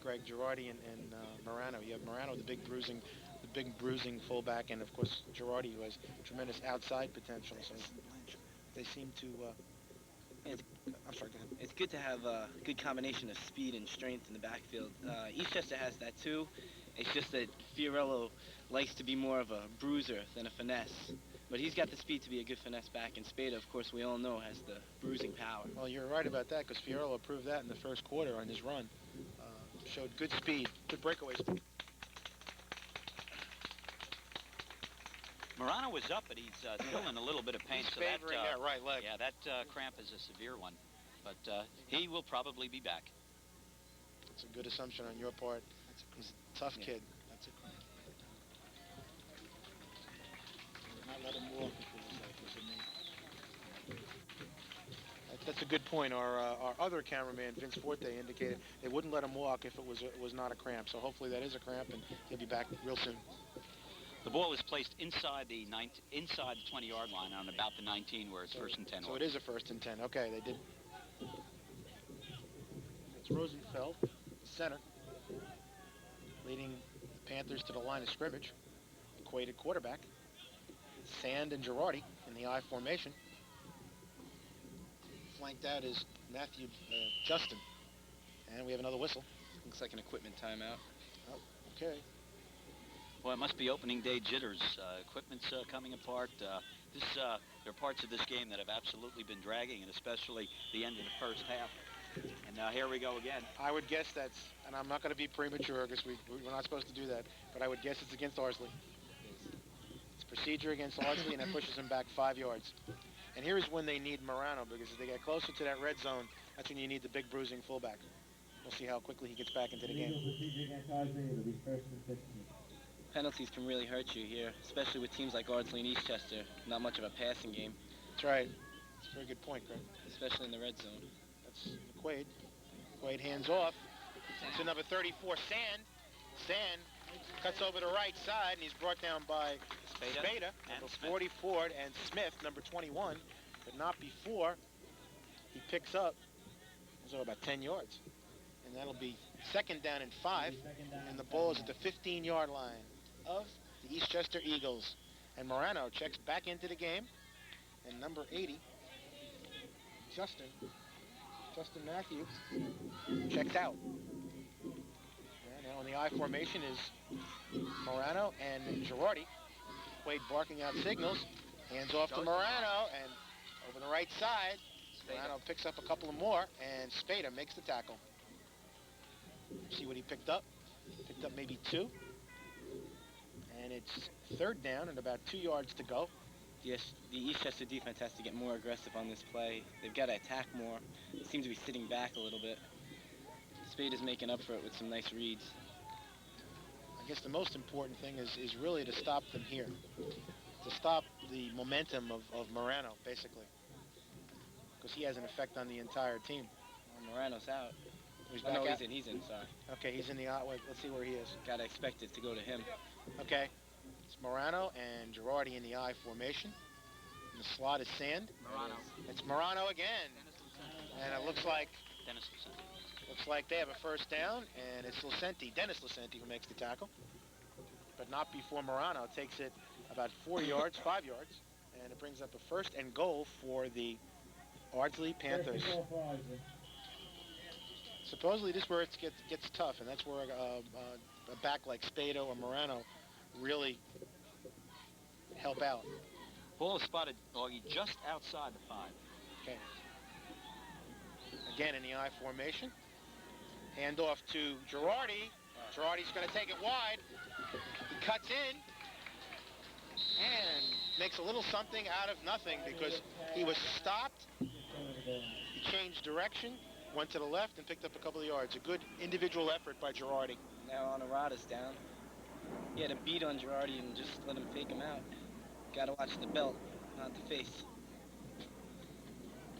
Speaker 2: Greg, Girardi and Morano. You have Morano, the big bruising fullback, and of course Girardi, who has tremendous outside potential. So they seem to... I'm sorry, go ahead.
Speaker 5: It's good to have a good combination of speed and strength in the backfield. Eastchester has that too. It's just that Fiorello likes to be more of a bruiser than a finesse. But he's got the speed to be a good finesse back, and Spada, of course, we all know, has the bruising power.
Speaker 2: Well, you're right about that, because Fiorello proved that in the first quarter on his run. Showed good speed, good breakaway speed.
Speaker 1: Morano was up, but he's still in a little bit of pain.
Speaker 2: He's favoring that right leg.
Speaker 1: Yeah, that cramp is a severe one. But he will probably be back.
Speaker 2: That's a good assumption on your part. He's a tough kid.
Speaker 6: That's a cramp. Not let him walk if it was a knee.
Speaker 2: That's a good point. Our other cameraman, Vince Forte, indicated they wouldn't let him walk if it was not a cramp. So hopefully that is a cramp, and he'll be back real soon.
Speaker 1: The ball is placed inside the 20-yard line on about the 19, where it's first and 10.
Speaker 2: So it is a first and 10. Okay, they did. It's Rosenfeld, center, leading the Panthers to the line of scrimmage. Equated quarterback. Sand and Girardi in the I formation. Flanked out is Matthew Justin. And we have another whistle.
Speaker 5: Looks like an equipment timeout.
Speaker 2: Oh, okay.
Speaker 1: Well, it must be opening day jitters. Equipment's coming apart. There are parts of this game that have absolutely been dragging, and especially the end of the first half. And here we go again.
Speaker 2: I would guess that's, and I'm not going to be premature because we're not supposed to do that, but I would guess it's against Ardsley. It's procedure against Ardsley, and that pushes them back 5 yards. And here's when they need Morano, because as they get closer to that red zone, that's when you need the big bruising fullback. We'll see how quickly he gets back into the game.
Speaker 3: Procedure against Ardsley, it'll be first and 15.
Speaker 5: Penalties can really hurt you here, especially with teams like Ardsley and Eastchester. Not much of a passing game.
Speaker 2: That's right. That's a very good point, Greg.
Speaker 5: Especially in the red zone.
Speaker 2: That's McQuaid. McQuaid hands off to number 34, Sand. Sand cuts over the right side, and he's brought down by Spada, number 44, and Smith, number 21, but not before he picks up, so about 10 yards. And that'll be second down and 5, and the ball is at the 15-yard line of the Eastchester Eagles. And Morano checks back into the game, and number 80, Justin Matthews, checked out. in the I formation is Morano and Girardi. Quaid barking out signals. Hands off to Morano, and over the right side, Morano picks up a couple of more, and Spada makes the tackle. See what he picked up? Picked up maybe 2. And it's 3rd down and about 2 yards to go.
Speaker 5: Yes, the Eastchester defense has to get more aggressive on this play. They've got to attack more. They seem to be sitting back a little bit. Spade is making up for it with some nice reads.
Speaker 2: I guess the most important thing is really to stop them here. To stop the momentum of Morano, basically. Because he has an effect on the entire team.
Speaker 5: Well, Morano's out.
Speaker 2: He's
Speaker 5: Oh,
Speaker 2: back
Speaker 5: no,
Speaker 2: out?
Speaker 5: he's in, sorry.
Speaker 2: Okay, he's in the out. Let's see where he is.
Speaker 5: Gotta expect it to go to him.
Speaker 2: Okay. It's Morano and Girardi in the I formation. And the slot is Sand.
Speaker 1: Morano.
Speaker 2: It's Morano again. And it looks like they have a first down, and it's Dennis Lucenti, who makes the tackle. But not before Morano takes it about 4 yards, 5 yards, and it brings up a 1st and goal for the Ardsley Panthers. Supposedly this is where it gets tough, and that's where a back like Spada or Morano really help out.
Speaker 1: Ball is spotted, Augie, just outside the 5.
Speaker 2: Okay. Again in the I formation. Handoff to Girardi. Girardi's going to take it wide. He cuts in and makes a little something out of nothing because he was stopped. He changed direction, went to the left, and picked up a couple of yards. A good individual effort by Girardi.
Speaker 5: Now Honorada's down. He had a beat on Girardi and just let him fake him out. Gotta watch the belt, not the face.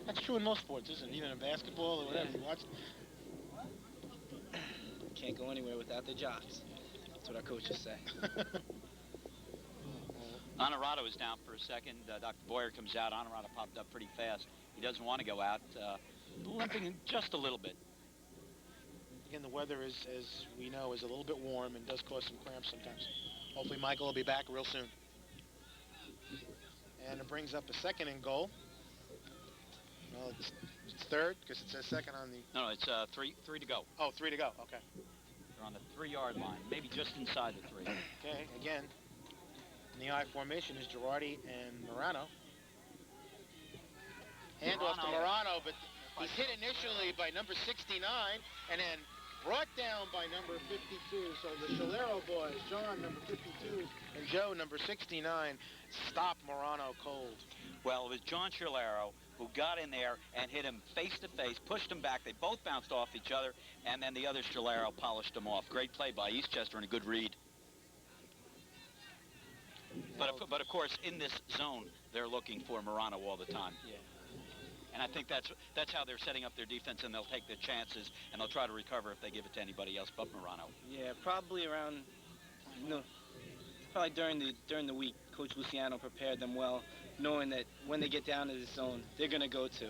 Speaker 2: That's true in most sports, isn't it? Even in basketball or whatever. You watch.
Speaker 5: Can't go anywhere without the jocks. That's what our coaches say.
Speaker 1: Honorado is down for a second. Dr. Boyer comes out. Honorado popped up pretty fast. He doesn't want to go out. Limping just a little bit.
Speaker 2: Again, the weather is, as we know, is a little bit warm and does cause some cramps sometimes. Hopefully Michael will be back real soon. And it brings up a 2nd and goal. Well, it's 3rd because it says 2nd on the...
Speaker 1: No, it's 3 to go.
Speaker 2: Oh, 3 to go. Okay.
Speaker 1: They're on the 3-yard line, maybe just inside the 3.
Speaker 2: Okay, again, in the I formation is Girardi and Morano. Handoff to Morano, but he's hit initially by number 69 and then brought down by number 52. So the Chalero boys, John, number 52, and Joe, number 69, stop Morano cold.
Speaker 1: Well, it was John Chalero who got in there and hit him face-to-face, pushed him back. They both bounced off each other, and then the other Chalero polished him off. Great play by Eastchester and a good read. But of course, in this zone, they're looking for Morano all the time.
Speaker 5: Yeah.
Speaker 1: And I think that's how they're setting up their defense, and they'll take their chances, and they'll try to recover if they give it to anybody else but Morano.
Speaker 5: Yeah, probably around, probably during the week, Coach Luciano prepared them well, knowing that when they get down to this zone, they're going to go to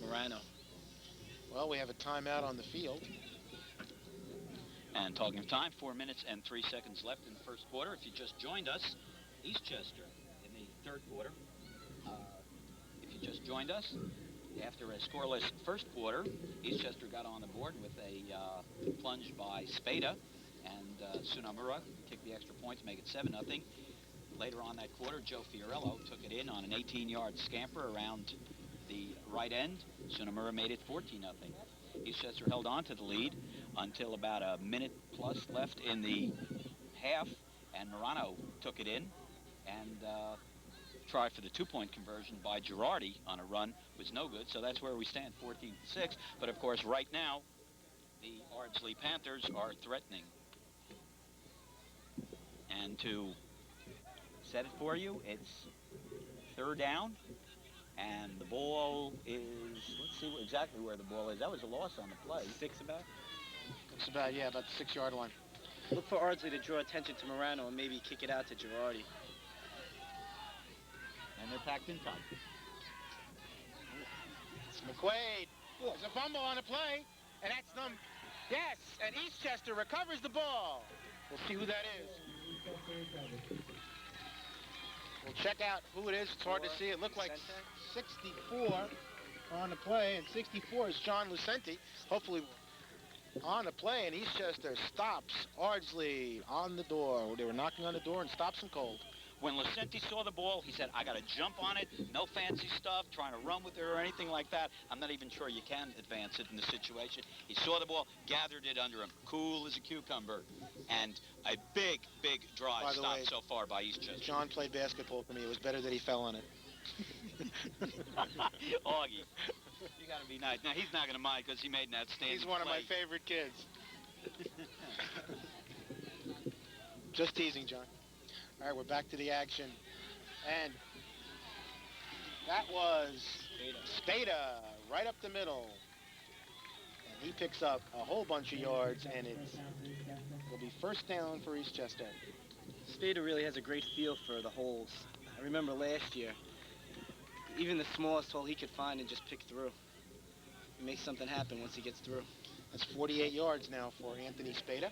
Speaker 5: Morano.
Speaker 2: Well, we have a timeout on the field.
Speaker 1: And talking of time, 4 minutes and 3 seconds left in the first quarter. If you just joined us, Eastchester in the 3rd quarter. If you just joined us, after a scoreless first quarter, Eastchester got on the board with a plunge by Spada, and Tsunamura kicked the extra point to make it 7-0. Later on that quarter, Joe Fiorello took it in on an 18-yard scamper around the right end. Tsunamura made it 14-0. Eastchester held on to the lead until about a minute plus left in the half, and Morano took it in and tried for the 2-point conversion by Girardi on a run was no good, so that's where we stand, 14-6. But of course, right now, the Ardsley Panthers are threatening. And to set it for you, it's 3rd down, and the ball is, let's see exactly where the ball is. That was a loss on the play.
Speaker 5: 6 about?
Speaker 2: It's about the 6-yard line.
Speaker 5: Look for Ardsley to draw attention to Morano and maybe kick it out to Girardi.
Speaker 1: And they're packed in tight.
Speaker 2: It's McQuaid. There's a fumble on the play, and that's them. Yes, and Eastchester recovers the ball. We'll see who that is. We'll check out who it is. It's hard to see. It looked like 64 on the play, and 64 is John Lucenti. Hopefully on the play, and Eastchester stops Ardsley on the door. They were knocking on the door and stops him cold.
Speaker 1: When Lucenti saw the ball, he said, I got to jump on it, no fancy stuff, trying to run with it or anything like that. I'm not even sure you can advance it in the situation. He saw the ball, gathered it under him, cool as a cucumber, and a big, big drive
Speaker 2: By the
Speaker 1: stopped
Speaker 2: way,
Speaker 1: so far by Eastchester.
Speaker 2: John played basketball for me. It was better that he fell on it.
Speaker 1: Augie, you got to be nice. Now, he's not going to mind because he made an outstanding
Speaker 2: He's one of my
Speaker 1: play.
Speaker 2: favorite kids. Just teasing, John. All right, we're back to the action. And that was Spada right up the middle. And he picks up a whole bunch of yards, and it'll be first down for Eastchester.
Speaker 5: Spada really has a great feel for the holes. I remember last year, even the smallest hole he could find and just pick through. He makes something happen once he gets through.
Speaker 2: That's 48 yards now for Anthony Spada.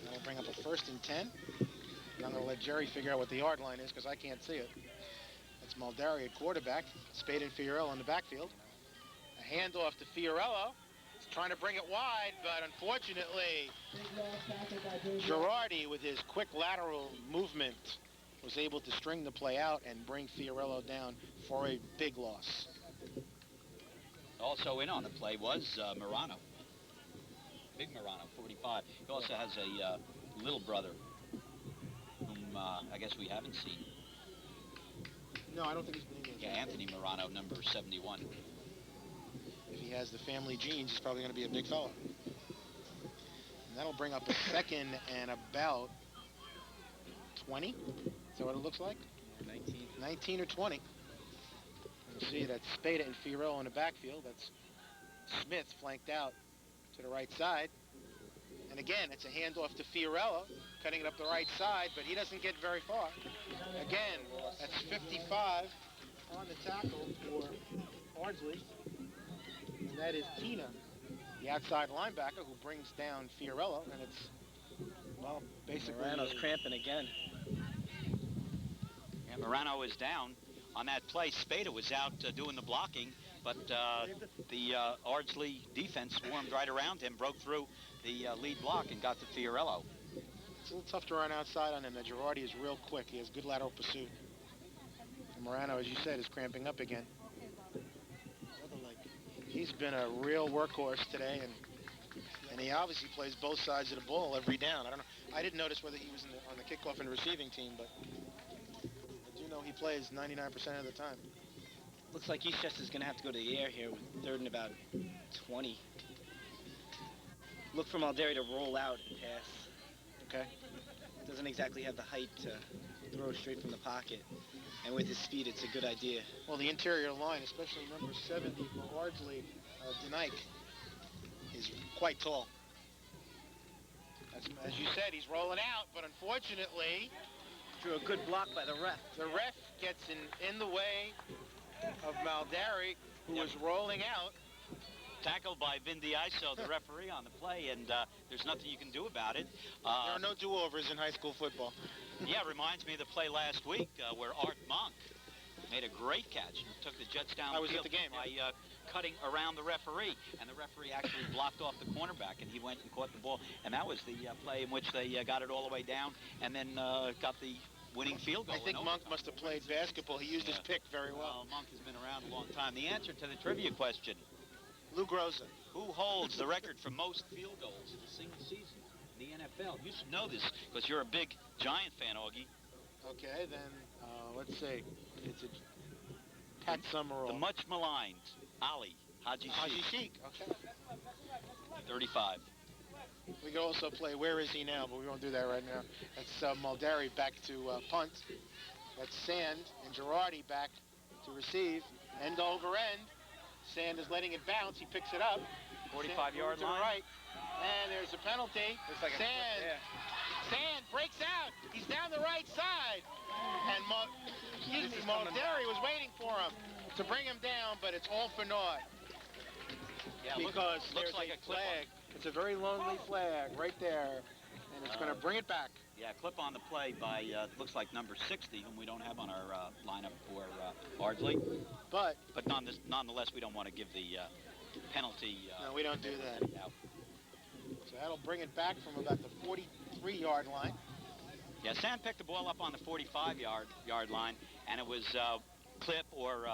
Speaker 2: That'll bring up a 1st and 10. And I'm going to let Jerry figure out what the yard line is because I can't see it. It's Maldari at quarterback, Spada and Fiorello in the backfield. A handoff to Fiorello. He's trying to bring it wide, but unfortunately, Girardi, with his quick lateral movement, was able to string the play out and bring Fiorello down for a big loss.
Speaker 1: Also in on the play was Morano. Big Morano, 45. He also has a little brother whom I guess we haven't seen.
Speaker 2: No, I don't think he's been in.
Speaker 1: Yeah, Anthony Morano, number 71.
Speaker 2: If he has the family genes, he's probably going to be a big fella. And that'll bring up a 2nd and about 20. Is that what it looks like?
Speaker 5: 19.
Speaker 2: 19 or 20. You see that's Spada and Fiorello in the backfield. That's Smith flanked out to the right side. And again, it's a handoff to Fiorello, cutting it up the right side, but he doesn't get very far. Again, that's 55 on the tackle for Ardsley. And that is Tina, the outside linebacker, who brings down Fiorello. And it's, well, basically...
Speaker 5: Morano's cramping again.
Speaker 1: Yeah, Morano is down. On that play, Spada was out doing the blocking, but the Ardsley defense swarmed right around him, broke through the lead block and got to Fiorello.
Speaker 2: It's a little tough to run outside on him. Girardi is real quick. He has good lateral pursuit. And Morano, as you said, is cramping up again. He's been a real workhorse today, and he obviously plays both sides of the ball every down. I don't know. I didn't notice whether he was on the kickoff and receiving team, but I do know he plays 99% of the time.
Speaker 5: Looks like Eastchester's going to have to go to the air here with 3rd and about 20. Look for Maldari to roll out and pass.
Speaker 2: Okay.
Speaker 5: Doesn't exactly have the height to throw straight from the pocket. And with his speed, it's a good idea.
Speaker 2: Well, the interior line, especially number 70 for Ardsley, Denike, is quite tall. As you said, he's rolling out, but unfortunately,
Speaker 5: Drew a good block by the ref.
Speaker 2: the ref gets in the way of Maldari, who was rolling out.
Speaker 1: Tackled by Vin Diaso, the referee on the play, and there's nothing you can do about it.
Speaker 2: There are no do-overs in high school football.
Speaker 1: Yeah, reminds me of the play last week where Art Monk made a great catch and took the Jets down
Speaker 2: I
Speaker 1: the
Speaker 2: was
Speaker 1: field
Speaker 2: at the game,
Speaker 1: by cutting around the referee, and the referee actually blocked off the cornerback, and he went and caught the ball, and that was the play in which they got it all the way down and then got the winning field goal.
Speaker 2: I think Monk must have played basketball. He used his pick very well.
Speaker 1: Monk has been around a long time. The answer to the trivia question:
Speaker 2: Lou Groza.
Speaker 1: who holds the record for most field goals in a single season in the NFL? You should know this because you're a big Giant fan, Augie.
Speaker 2: Okay, then let's see. It's a Pat Summerall.
Speaker 1: The much maligned Ali Haji
Speaker 2: Haji
Speaker 1: Sheikh,
Speaker 2: Sheik. Okay.
Speaker 1: 35.
Speaker 2: We could also play Where Is He Now, but we won't do that right now. That's Maldari back to punt. That's Sand and Girardi back to receive. End over end. Sand is letting it bounce. He picks it up.
Speaker 1: 45-yard
Speaker 2: to
Speaker 1: line.
Speaker 2: the right. And there's a penalty.
Speaker 5: Looks like
Speaker 2: Sand. Sand breaks out. He's down the right side. And Maldari was waiting for him to bring him down, but it's all for naught.
Speaker 1: Yeah,
Speaker 2: Because
Speaker 1: looks
Speaker 2: there's
Speaker 1: like
Speaker 2: a
Speaker 1: a clip
Speaker 2: flag. It's a very lonely flag right there. And it's going to bring it back.
Speaker 1: Yeah, clip on the play by, looks like number 60, whom we don't have on our lineup for Ardsley.
Speaker 2: But
Speaker 1: But nonetheless, we don't want to give the penalty.
Speaker 2: No, we don't do that.
Speaker 1: Out.
Speaker 2: So that'll bring it back from about the 43-yard line.
Speaker 1: Yeah, Sam picked the ball up on the 45-yard line, and it was clip or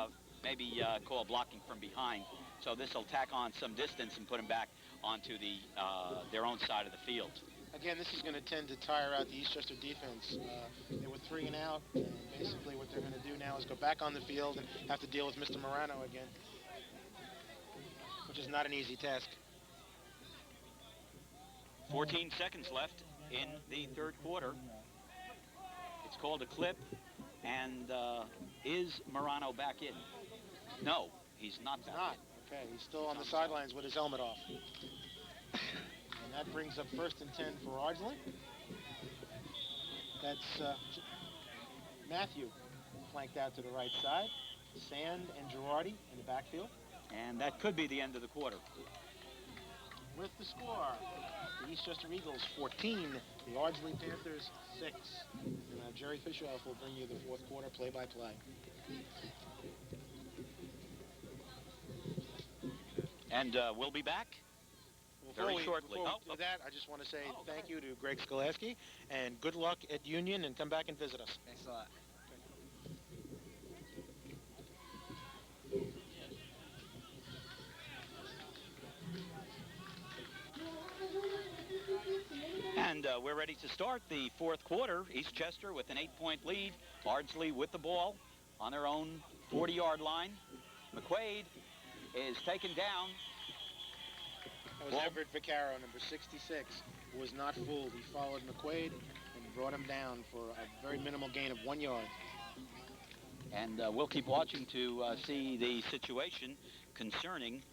Speaker 1: maybe called blocking from behind. So this will tack on some distance and put him back onto their own side of the field.
Speaker 2: Again, this is going to tend to tire out the Eastchester defense. They were 3 and out, and basically what they're going to do now is go back on the field and have to deal with Mr. Morano again, which is not an easy task.
Speaker 1: 14 seconds left in the third quarter. It's called a clip, and is Morano back in? No, he's not back in.
Speaker 2: Okay, he's still on the sidelines with his helmet off. And that brings up 1st and 10 for Ardsley. That's Matthew flanked out to the right side. Sand and Girardi in the backfield.
Speaker 1: And that could be the end of the quarter.
Speaker 2: With the score, the Eastchester Eagles 14, the Ardsley Panthers 6. And Jerry Fishoff will bring you the fourth quarter play-by-play.
Speaker 1: And we'll be back very shortly.
Speaker 2: Before we do that, I just want to say thank you to Greg Skoleski, and good luck at Union, and come back and visit us.
Speaker 5: Thanks a lot.
Speaker 1: And we're ready to start the fourth quarter. Eastchester with an 8-point lead. Ardsley with the ball on their own 40-yard line. McQuaid is taken down.
Speaker 2: That was Everett Vaccaro, number 66, who was not fooled. He followed McQuaid and brought him down for a very minimal gain of 1 yard.
Speaker 1: And we'll keep watching to see the situation concerning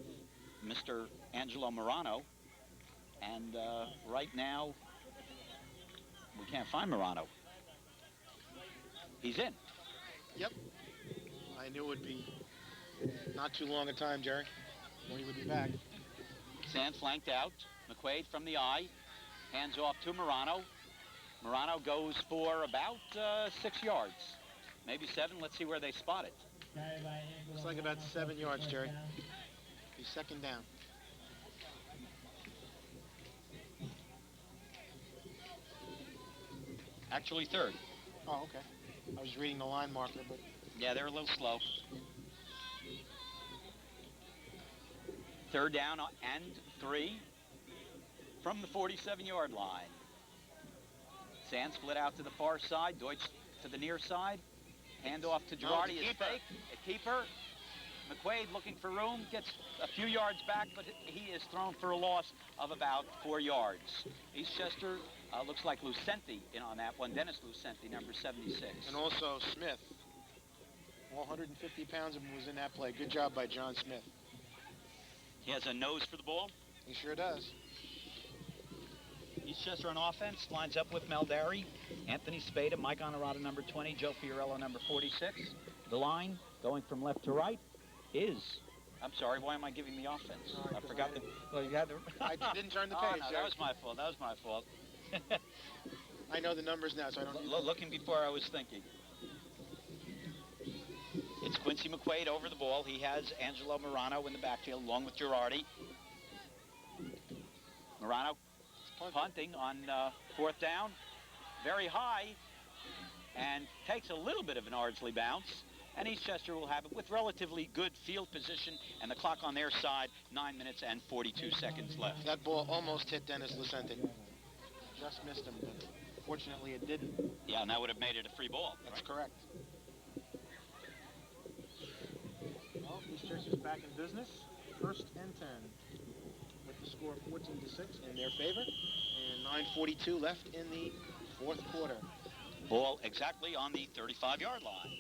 Speaker 1: Mr. Angelo Morano. And right now, we can't find Morano. He's in.
Speaker 2: Yep. I knew it would be not too long a time, Jerry, when he would be back.
Speaker 1: Sand flanked out. McQuaid from the eye. Hands off to Morano. Morano goes for about 6 yards. Maybe 7. Let's see where they spot it.
Speaker 2: Looks like about 7 yards, Jerry. He's 2nd down.
Speaker 1: Actually 3rd.
Speaker 2: Oh, okay. I was reading the line marker, but...
Speaker 1: Yeah, they're a little slow. 3rd down and 3 from the 47-yard line. Sand split out to the far side. Deutsch to the near side. Hand off to Girardi. Is fake. A keeper. McQuaid looking for room. Gets a few yards back, but he is thrown for a loss of about 4 yards. Eastchester looks like Lucenti in on that one. Dennis Lucenti, number 76.
Speaker 2: And also Smith. All 150 pounds of him was in that play. Good job by John Smith.
Speaker 1: He has a nose for the ball.
Speaker 2: He sure does.
Speaker 1: Eastchester on offense lines up with Meldari, Anthony Spada, Mike Honorado, number 20, Joe Fiorello, number 46. The line going from left to right is... I'm sorry, why am I giving the offense? I forgot the... Well, you got the...
Speaker 2: I didn't turn the page.
Speaker 1: No, that was my fault. That was my fault.
Speaker 2: I know the numbers now, so I don't...
Speaker 1: Looking before I was thinking. It's Quincy McQuaid over the ball. He has Angelo Morano in the backfield along with Girardi. Morano punting on 4th down. Very high and takes a little bit of an Ardsley bounce. And Eastchester will have it with relatively good field position and the clock on their side, 9 minutes and 42 seconds left.
Speaker 2: That ball almost hit Dennis Lucenti. Just missed him, but fortunately it didn't.
Speaker 1: Yeah, and that would have made it a free ball.
Speaker 2: That's
Speaker 1: right?
Speaker 2: correct. Well, Eastchester's back in business. 1st and 10 with the score 14-6 in their favor. And 9:42 left in the fourth quarter.
Speaker 1: Ball exactly on the 35-yard line.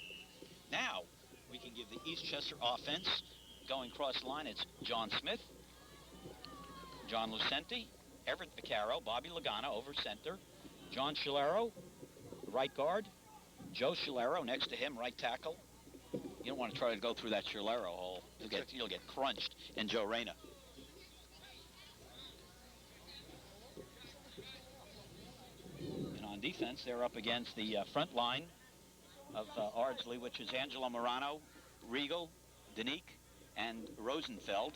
Speaker 1: Now, we can give the Eastchester offense going across the line. It's John Smith, John Lucenti, Everett Vaccaro, Bobby Lagana over center, John Scilero, right guard, Joe Scilero next to him, right tackle. You don't want to try to go through that Scilero hole. You'll get crunched in Joe Reyna. And on defense, they're up against the front line of Ardsley, which is Angelo Morano, Regal, Danique, and Rosenfeld.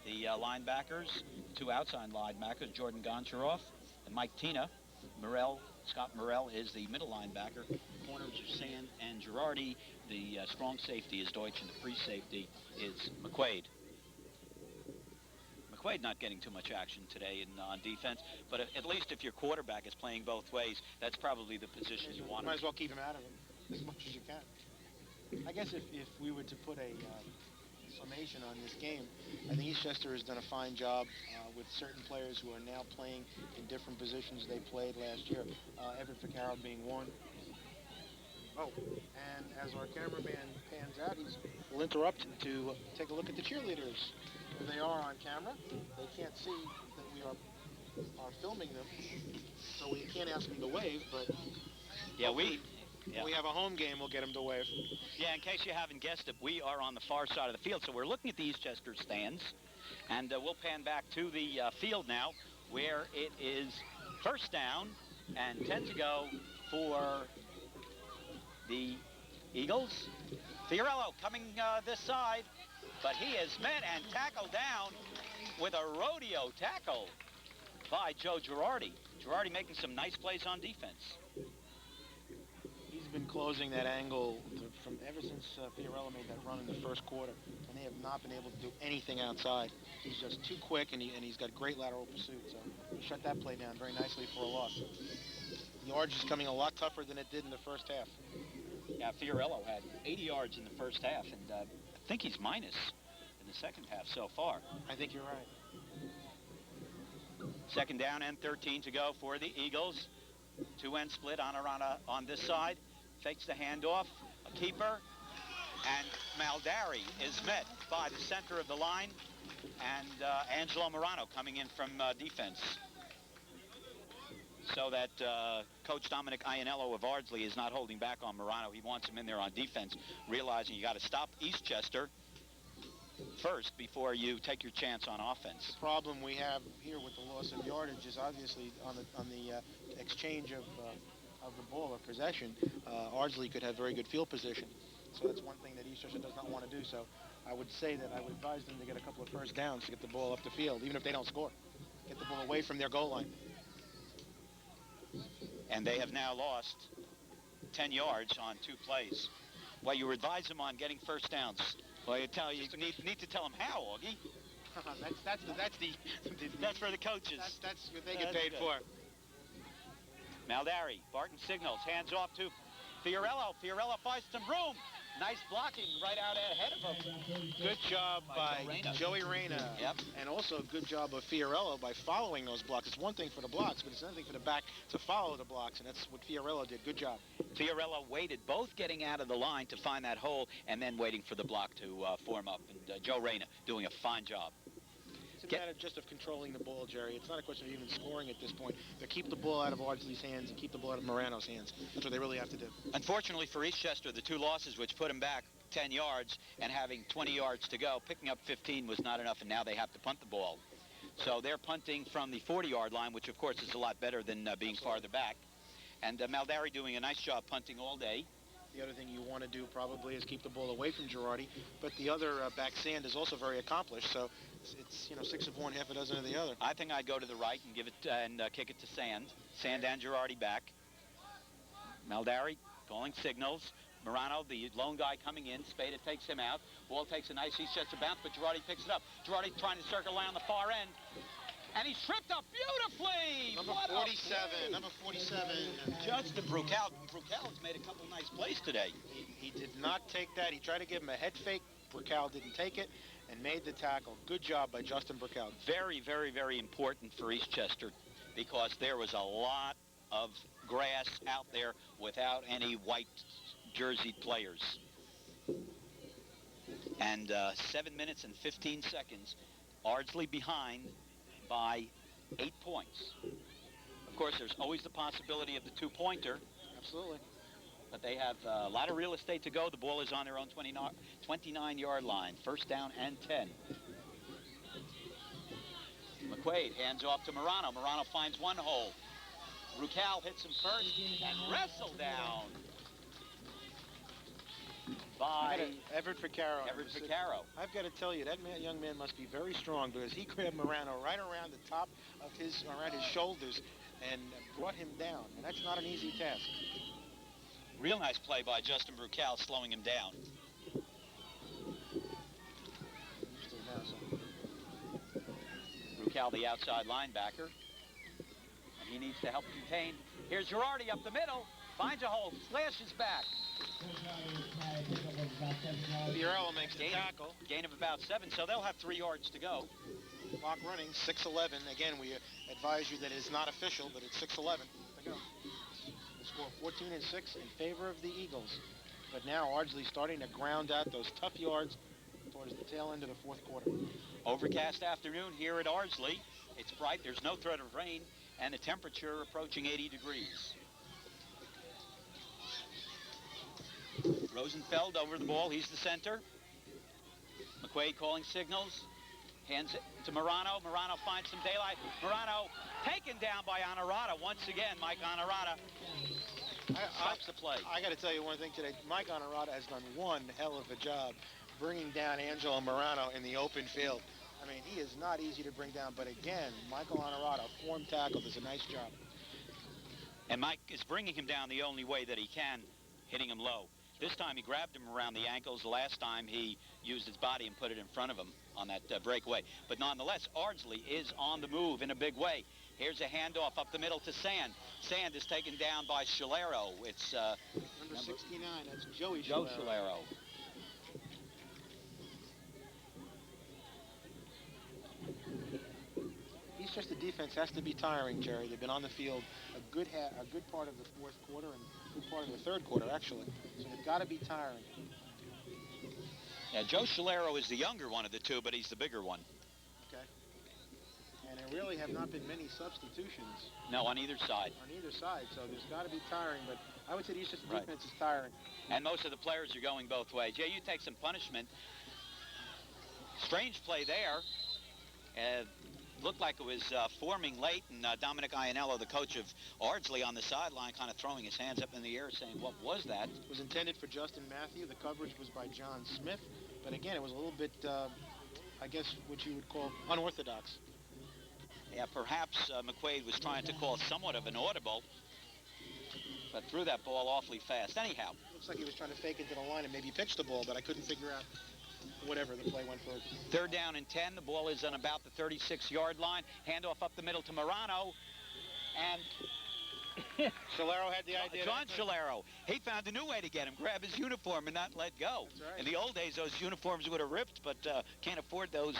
Speaker 1: The linebackers, two outside linebackers, Jordan Goncharoff and Mike Tina. Scott Morrell is the middle linebacker. Corners are Sand and Girardi. The strong safety is Deutsch, and the free safety is McQuaid. McQuaid not getting too much action today on defense, but at least if your quarterback is playing both ways, that's probably the position you want.
Speaker 2: Might as well keep him out of it as much as you can. I guess if we were to put a summation on this game, I think Eastchester has done a fine job with certain players who are now playing in different positions they played last year. Everett Ficarrow being one. Oh, and as our cameraman pans out, we'll interrupt to take a look at the cheerleaders. Here they are on camera. They can't see that we are filming them, so we can't ask them to wave, but
Speaker 1: yeah,
Speaker 2: when we have a home game, we'll get them to wave.
Speaker 1: Yeah, in case you haven't guessed it, we are on the far side of the field, so we're looking at the Eastchester stands, and we'll pan back to the field now, where it is first down and 10 to go for the Eagles. Fiorello coming this side, but he is met and tackled down with a rodeo tackle by Joe Girardi. Girardi making some nice plays on defense.
Speaker 2: He's been closing that angle from ever since Fiorello made that run in the first quarter, and they have not been able to do anything outside. He's just too quick, and he's got great lateral pursuit, so he shut that play down very nicely for a loss. The yardage is coming a lot tougher than it did in the first half.
Speaker 1: Yeah, Fiorello had 80 yards in the first half, and I think he's minus in the second half so far.
Speaker 2: I think you're right.
Speaker 1: Second down and 13 to go for the Eagles. Two-end split on this side. Fakes the handoff. A keeper. And Maldari is met by the center of the line. And Angelo Morano coming in from defense. So that Coach Dominic Iannello of Ardsley is not holding back on Morano. He wants him in there on defense, realizing you got to stop Eastchester first before you take your chance on offense.
Speaker 2: The problem we have here with the loss of yardage is obviously on the exchange of the ball or possession. Ardsley could have very good field position, so that's one thing that Eastchester does not want to do. So I would say that I would advise them to get a couple of first downs to get the ball up the field, even if they don't score. Get the ball away from their goal line.
Speaker 1: And they have now lost 10 yards on 2 plays. Well, you advise them on getting first downs. Well, you need to tell them how, Augie. That's for the coaches.
Speaker 2: That's what they get paid for.
Speaker 1: Maldari, Barton signals, hands off to Fiorello. Fiorello finds some room. Nice blocking right out ahead of him.
Speaker 2: Good job by Joey Reyna.
Speaker 1: Yep.
Speaker 2: And also good job of Fiorello by following those blocks. It's one thing for the blocks, but it's another thing for the back to follow the blocks, and that's what Fiorello did. Good job.
Speaker 1: Fiorello waited, both getting out of the line to find that hole and then waiting for the block to form up. And Joe Reyna doing a fine job.
Speaker 2: It's a matter just of controlling the ball, Jerry. It's not a question of even scoring at this point. But keep the ball out of Ardsley's hands and keep the ball out of Morano's hands. That's what they really have to do.
Speaker 1: Unfortunately for Eastchester, the 2 losses which put him back 10 yards and having 20 yards to go, picking up 15 was not enough, and now they have to punt the ball. So they're punting from the 40-yard line, which of course is a lot better than being farther back. And Maldari doing a nice job punting all day.
Speaker 2: The other thing you want to do probably is keep the ball away from Girardi, but the other back, Sand, is also very accomplished, so it's 6 of one, half a dozen of the other.
Speaker 1: I think I'd go to the right and give it and kick it to Sand. Sand and Girardi back. Maldari calling signals. Morano, the lone guy coming in. Spada takes him out. Ball takes a nice Eastchester bounce, but Girardi picks it up. Girardi trying to circle around the far end. And he's tripped up beautifully.
Speaker 2: Number 47.
Speaker 1: Justin Brucal. Brucal's made a couple nice plays today.
Speaker 2: He did not take that. He tried to give him a head fake. Brucal didn't take it and made the tackle. Good job by Justin Brucal.
Speaker 1: Very, very, very important for Eastchester because there was a lot of grass out there without any white jerseyed players. And 7 minutes and 15 seconds. Ardsley behind by 8 points. Of course, there's always the possibility of the 2-pointer.
Speaker 2: Absolutely.
Speaker 1: But they have a lot of real estate to go. The ball is on their own 29-yard line. First down and 10. McQuaid hands off to Morano. Morano finds one hole. Brucal hits him first and wrestled down by by
Speaker 2: Everett Ficarro.
Speaker 1: Everett Ficarro.
Speaker 2: I've got to tell you, that young man must be very strong because he grabbed Morano right around the top of around his shoulders and brought him down. And that's not an easy task.
Speaker 1: Real nice play by Justin Brucal, slowing him down. Brucal, the outside linebacker. And he needs to help contain. Here's Girardi up the middle. Finds a hole. Slashes back.
Speaker 2: Fiorello makes the tackle.
Speaker 1: Gain of about 7, so they'll have 3 yards to go.
Speaker 2: Clock running, 6:11. Again, we advise you that it's not official, but it's 6:11 to go. The score 14-6 in favor of the Eagles. But now Ardsley starting to ground out those tough yards towards the tail end of the fourth quarter.
Speaker 1: Overcast afternoon here at Ardsley. It's bright. There's no threat of rain, and the temperature approaching 80 degrees. Rosenfeld over the ball. He's the center. McQuaid calling signals. Hands it to Morano. Morano finds some daylight. Morano taken down by Honorata. Once again, Mike Honorata stops the play.
Speaker 2: I got to tell you one thing today. Mike Honorata has done one hell of a job bringing down Angelo Morano in the open field. I mean, he is not easy to bring down. But again, Michael Honorata, form tackle, does a nice job.
Speaker 1: And Mike is bringing him down the only way that he can, hitting him low. This time he grabbed him around the ankles. The last time he used his body and put it in front of him on that breakaway. But nonetheless, Ardsley is on the move in a big way. Here's a handoff up the middle to Sand. Sand is taken down by Scalero. It's
Speaker 2: number 69. That's Joe
Speaker 1: Scalero.
Speaker 2: Eastchester defense has to be tiring, Jerry. They've been on the field a good part of the fourth quarter and a good part of the third quarter, actually. So they've got to be tiring.
Speaker 1: Yeah, Joe Scalero is the younger one of the two, but he's the bigger one.
Speaker 2: Okay. And there really have not been many substitutions.
Speaker 1: No, on either side.
Speaker 2: On either side, so there's got to be tiring, but I would say the Eastchester
Speaker 1: Right.
Speaker 2: defense is tiring.
Speaker 1: And most of the players are going both ways. Yeah, you take some punishment. Strange play there. Looked like it was forming late, and Dominic Iannello, the coach of Ardsley, on the sideline, kind of throwing his hands up in the air, saying, "What was that?"
Speaker 2: It was intended for Justin Matthew. The coverage was by John Smith, but again, it was a little bit, I guess, what you would call unorthodox.
Speaker 1: Yeah, perhaps McQuaid was trying to call somewhat of an audible, but threw that ball awfully fast. Anyhow,
Speaker 2: Looks like he was trying to fake into the line and maybe pitch the ball, but I couldn't figure out whatever the play went for.
Speaker 1: 3rd down and 10. The ball is on about the 36-yard line. Handoff up the middle to Morano, and
Speaker 2: Scalero had the idea.
Speaker 1: John Scalero, he found a new way to get him, grab his uniform and not let go.
Speaker 2: That's right.
Speaker 1: In the old days, those uniforms would have ripped, but can't afford those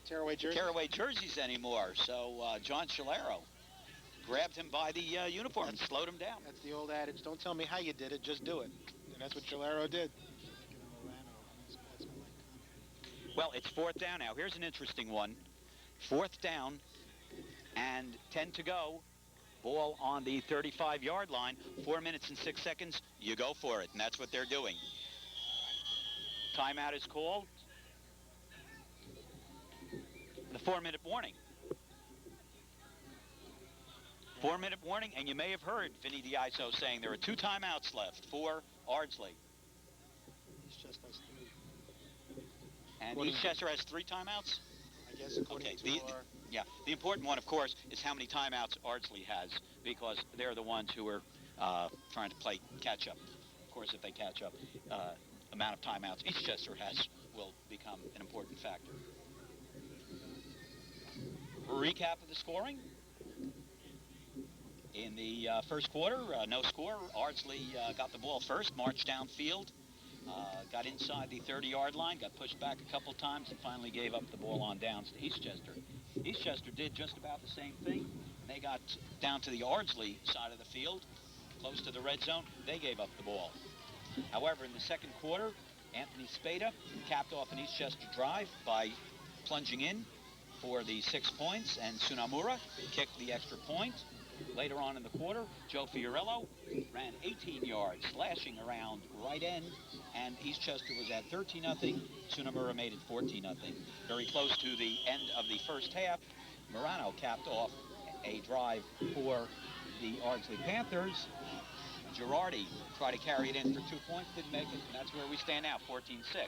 Speaker 2: tearaway
Speaker 1: jerseys anymore. So John Scalero grabbed him by the uniform and slowed him down.
Speaker 2: That's the old adage, don't tell me how you did it, just do it. And that's what Scalero did.
Speaker 1: Well, it's 4th down now. Here's an interesting one. 4th down and 10 to go. Ball on the 35-yard line. 4 minutes and 6 seconds. You go for it, and that's what they're doing. Timeout is called. The 4-minute warning. 4-minute warning, and you may have heard Vinny DiIso saying there are 2 timeouts left for Ardsley.
Speaker 2: Eastchester has 3.
Speaker 1: And Eastchester has 3 timeouts?
Speaker 2: I guess according to our...
Speaker 1: Yeah, the important one, of course, is how many timeouts Ardsley has, because they're the ones who are trying to play catch-up. Of course, if they catch up, amount of timeouts Eastchester has will become an important factor. A recap of the scoring. In the first quarter, no score. Ardsley got the ball first, marched downfield, got inside the 30-yard line, got pushed back a couple times, and finally gave up the ball on downs to Eastchester. Eastchester did just about the same thing. They got down to the Ardsley side of the field, close to the red zone. They gave up the ball. However, in the second quarter, Anthony Spada capped off an Eastchester drive by plunging in for the 6 points, and Tsunamura kicked the extra point. Later on in the quarter, Joe Fiorello ran 18 yards, slashing around right end, and Eastchester was at 13-0. Tsunamura made it 14-0. Very close to the end of the first half, Morano capped off a drive for the Ardsley Panthers. Girardi tried to carry it in for 2 points, didn't make it. That's where we stand now, 14-6.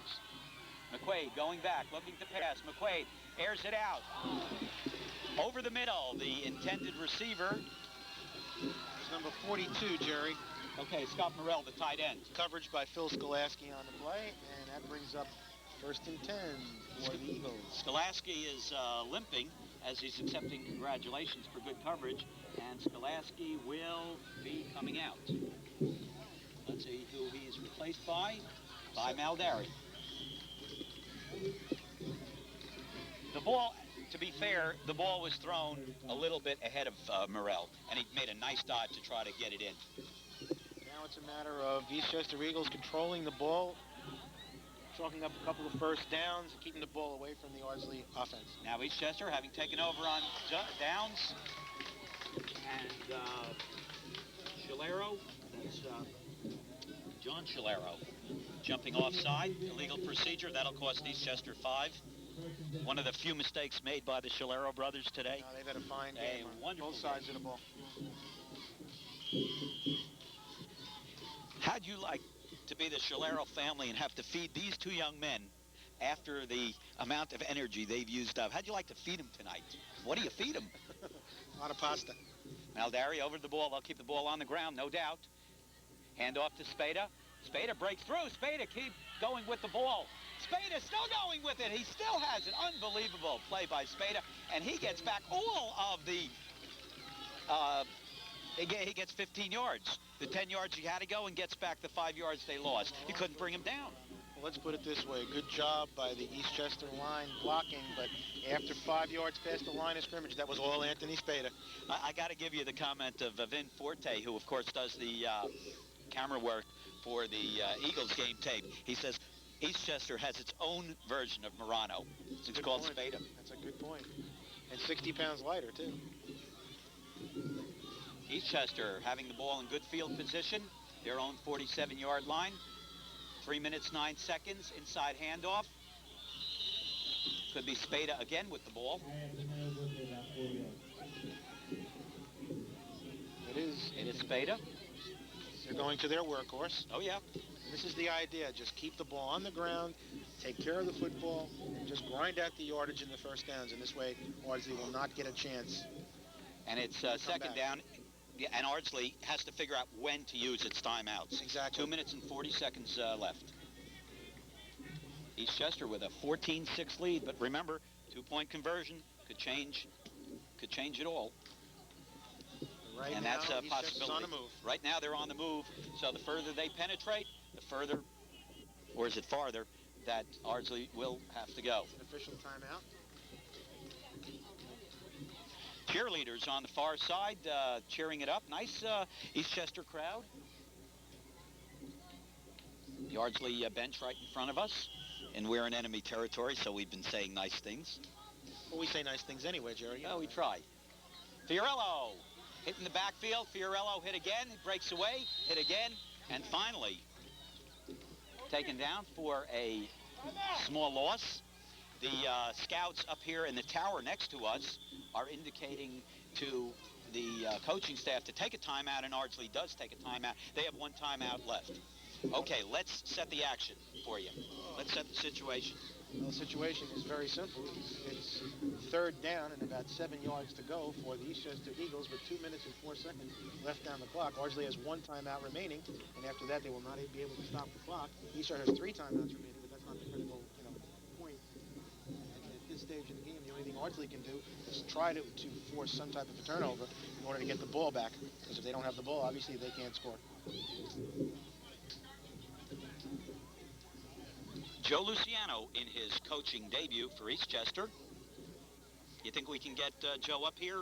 Speaker 1: McQuaid going back, looking to pass. McQuaid airs it out. Over the middle, the intended receiver.
Speaker 2: It's number 42, Jerry.
Speaker 1: Okay, Scott Morrell, the tight end.
Speaker 2: Coverage by Phil Skolasky on the play, and that brings up 1st and 10 for the Eagles.
Speaker 1: Skolasky is limping as he's accepting congratulations for good coverage, and Skolasky will be coming out. Let's see who he is replaced by Maldari. The ball, to be fair, the ball was thrown a little bit ahead of Morrell, and he made a nice dive to try to get it in.
Speaker 2: Now it's a matter of Eastchester Eagles controlling the ball, chalking up a couple of first downs, and keeping the ball away from the Ardsley offense.
Speaker 1: Now Eastchester having taken over on downs, and Shalero, that's John Shalero, jumping offside, illegal procedure. That'll cost Eastchester 5. One of the few mistakes made by the Shalero brothers today.
Speaker 2: They've had a fine game on both sides of the ball.
Speaker 1: How'd you like to be the Shalero family and have to feed these two young men after the amount of energy they've used up? How'd you like to feed them tonight? What do you feed them?
Speaker 2: A lot of pasta.
Speaker 1: Maldari over the ball. They'll keep the ball on the ground, no doubt. Hand off to Spada. Spada breaks through. Spada keep going with the ball. Spada still going with it. He still has it. Unbelievable play by Spada. And he gets back all of the... he gets 15 yards. The 10 yards he had to go and gets back the 5 yards they lost. He couldn't bring him down.
Speaker 2: Well, let's put it this way. Good job by the Eastchester line blocking, but after 5 yards past the line of scrimmage, that was all Anthony Spada.
Speaker 1: I got to give you the comment of Vin Forte, who, of course, does the camera work for the Eagles game tape. He says Eastchester has its own version of Murano. It's called Spada.
Speaker 2: That's a good point. And 60 pounds lighter, too.
Speaker 1: Eastchester having the ball in good field position, their own 47-yard line. 3 minutes, 9 seconds, inside handoff. Could be Spada again with the ball.
Speaker 2: It is.
Speaker 1: It is Spada.
Speaker 2: They're going to their workhorse.
Speaker 1: Oh, yeah.
Speaker 2: This is the idea. Just keep the ball on the ground, take care of the football, and just grind out the yardage in the first downs. And this way, Ardsley will not get a chance.
Speaker 1: And it's second down. Yeah, and Ardsley has to figure out when to use its timeouts.
Speaker 2: Exactly.
Speaker 1: 2 minutes and 40 seconds left. Eastchester with a 14-6 lead, but remember, 2-point conversion could change it all.
Speaker 2: Right
Speaker 1: and
Speaker 2: now,
Speaker 1: that's a
Speaker 2: Eastchester's
Speaker 1: possibility.
Speaker 2: on the move.
Speaker 1: Right now, they're on the move. So the further they penetrate, the further, or is it farther, that Ardsley will have to go.
Speaker 2: An official timeout.
Speaker 1: Cheerleaders on the far side cheering it up. Nice Eastchester crowd. The Ardsley bench right in front of us. And we're in enemy territory, so we've been saying nice things.
Speaker 2: Well, we say nice things anyway, Jerry.
Speaker 1: Oh, we try. Fiorello hitting the backfield. Fiorello hit again. He breaks away. Hit again. And finally, taken down for a small loss. The scouts up here in the tower next to us are indicating to the coaching staff to take a timeout, and Ardsley does take a timeout. They have one timeout left. Okay, let's set the action for you. Let's set the situation.
Speaker 2: Well, the situation is very simple. It's third down and about 7 yards to go for the Eastchester Eagles with 2 minutes and 4 seconds left down the clock. Ardsley has one timeout remaining, and after that they will not be able to stop the clock. Eastchester has 3 timeouts remaining, but that's not the critical point. At this stage in the game, the only thing Ardsley can do is try to force some type of a turnover in order to get the ball back, because if they don't have the ball, obviously they can't score.
Speaker 1: Joe Luciano in his coaching debut for Eastchester. You think we can get Joe up here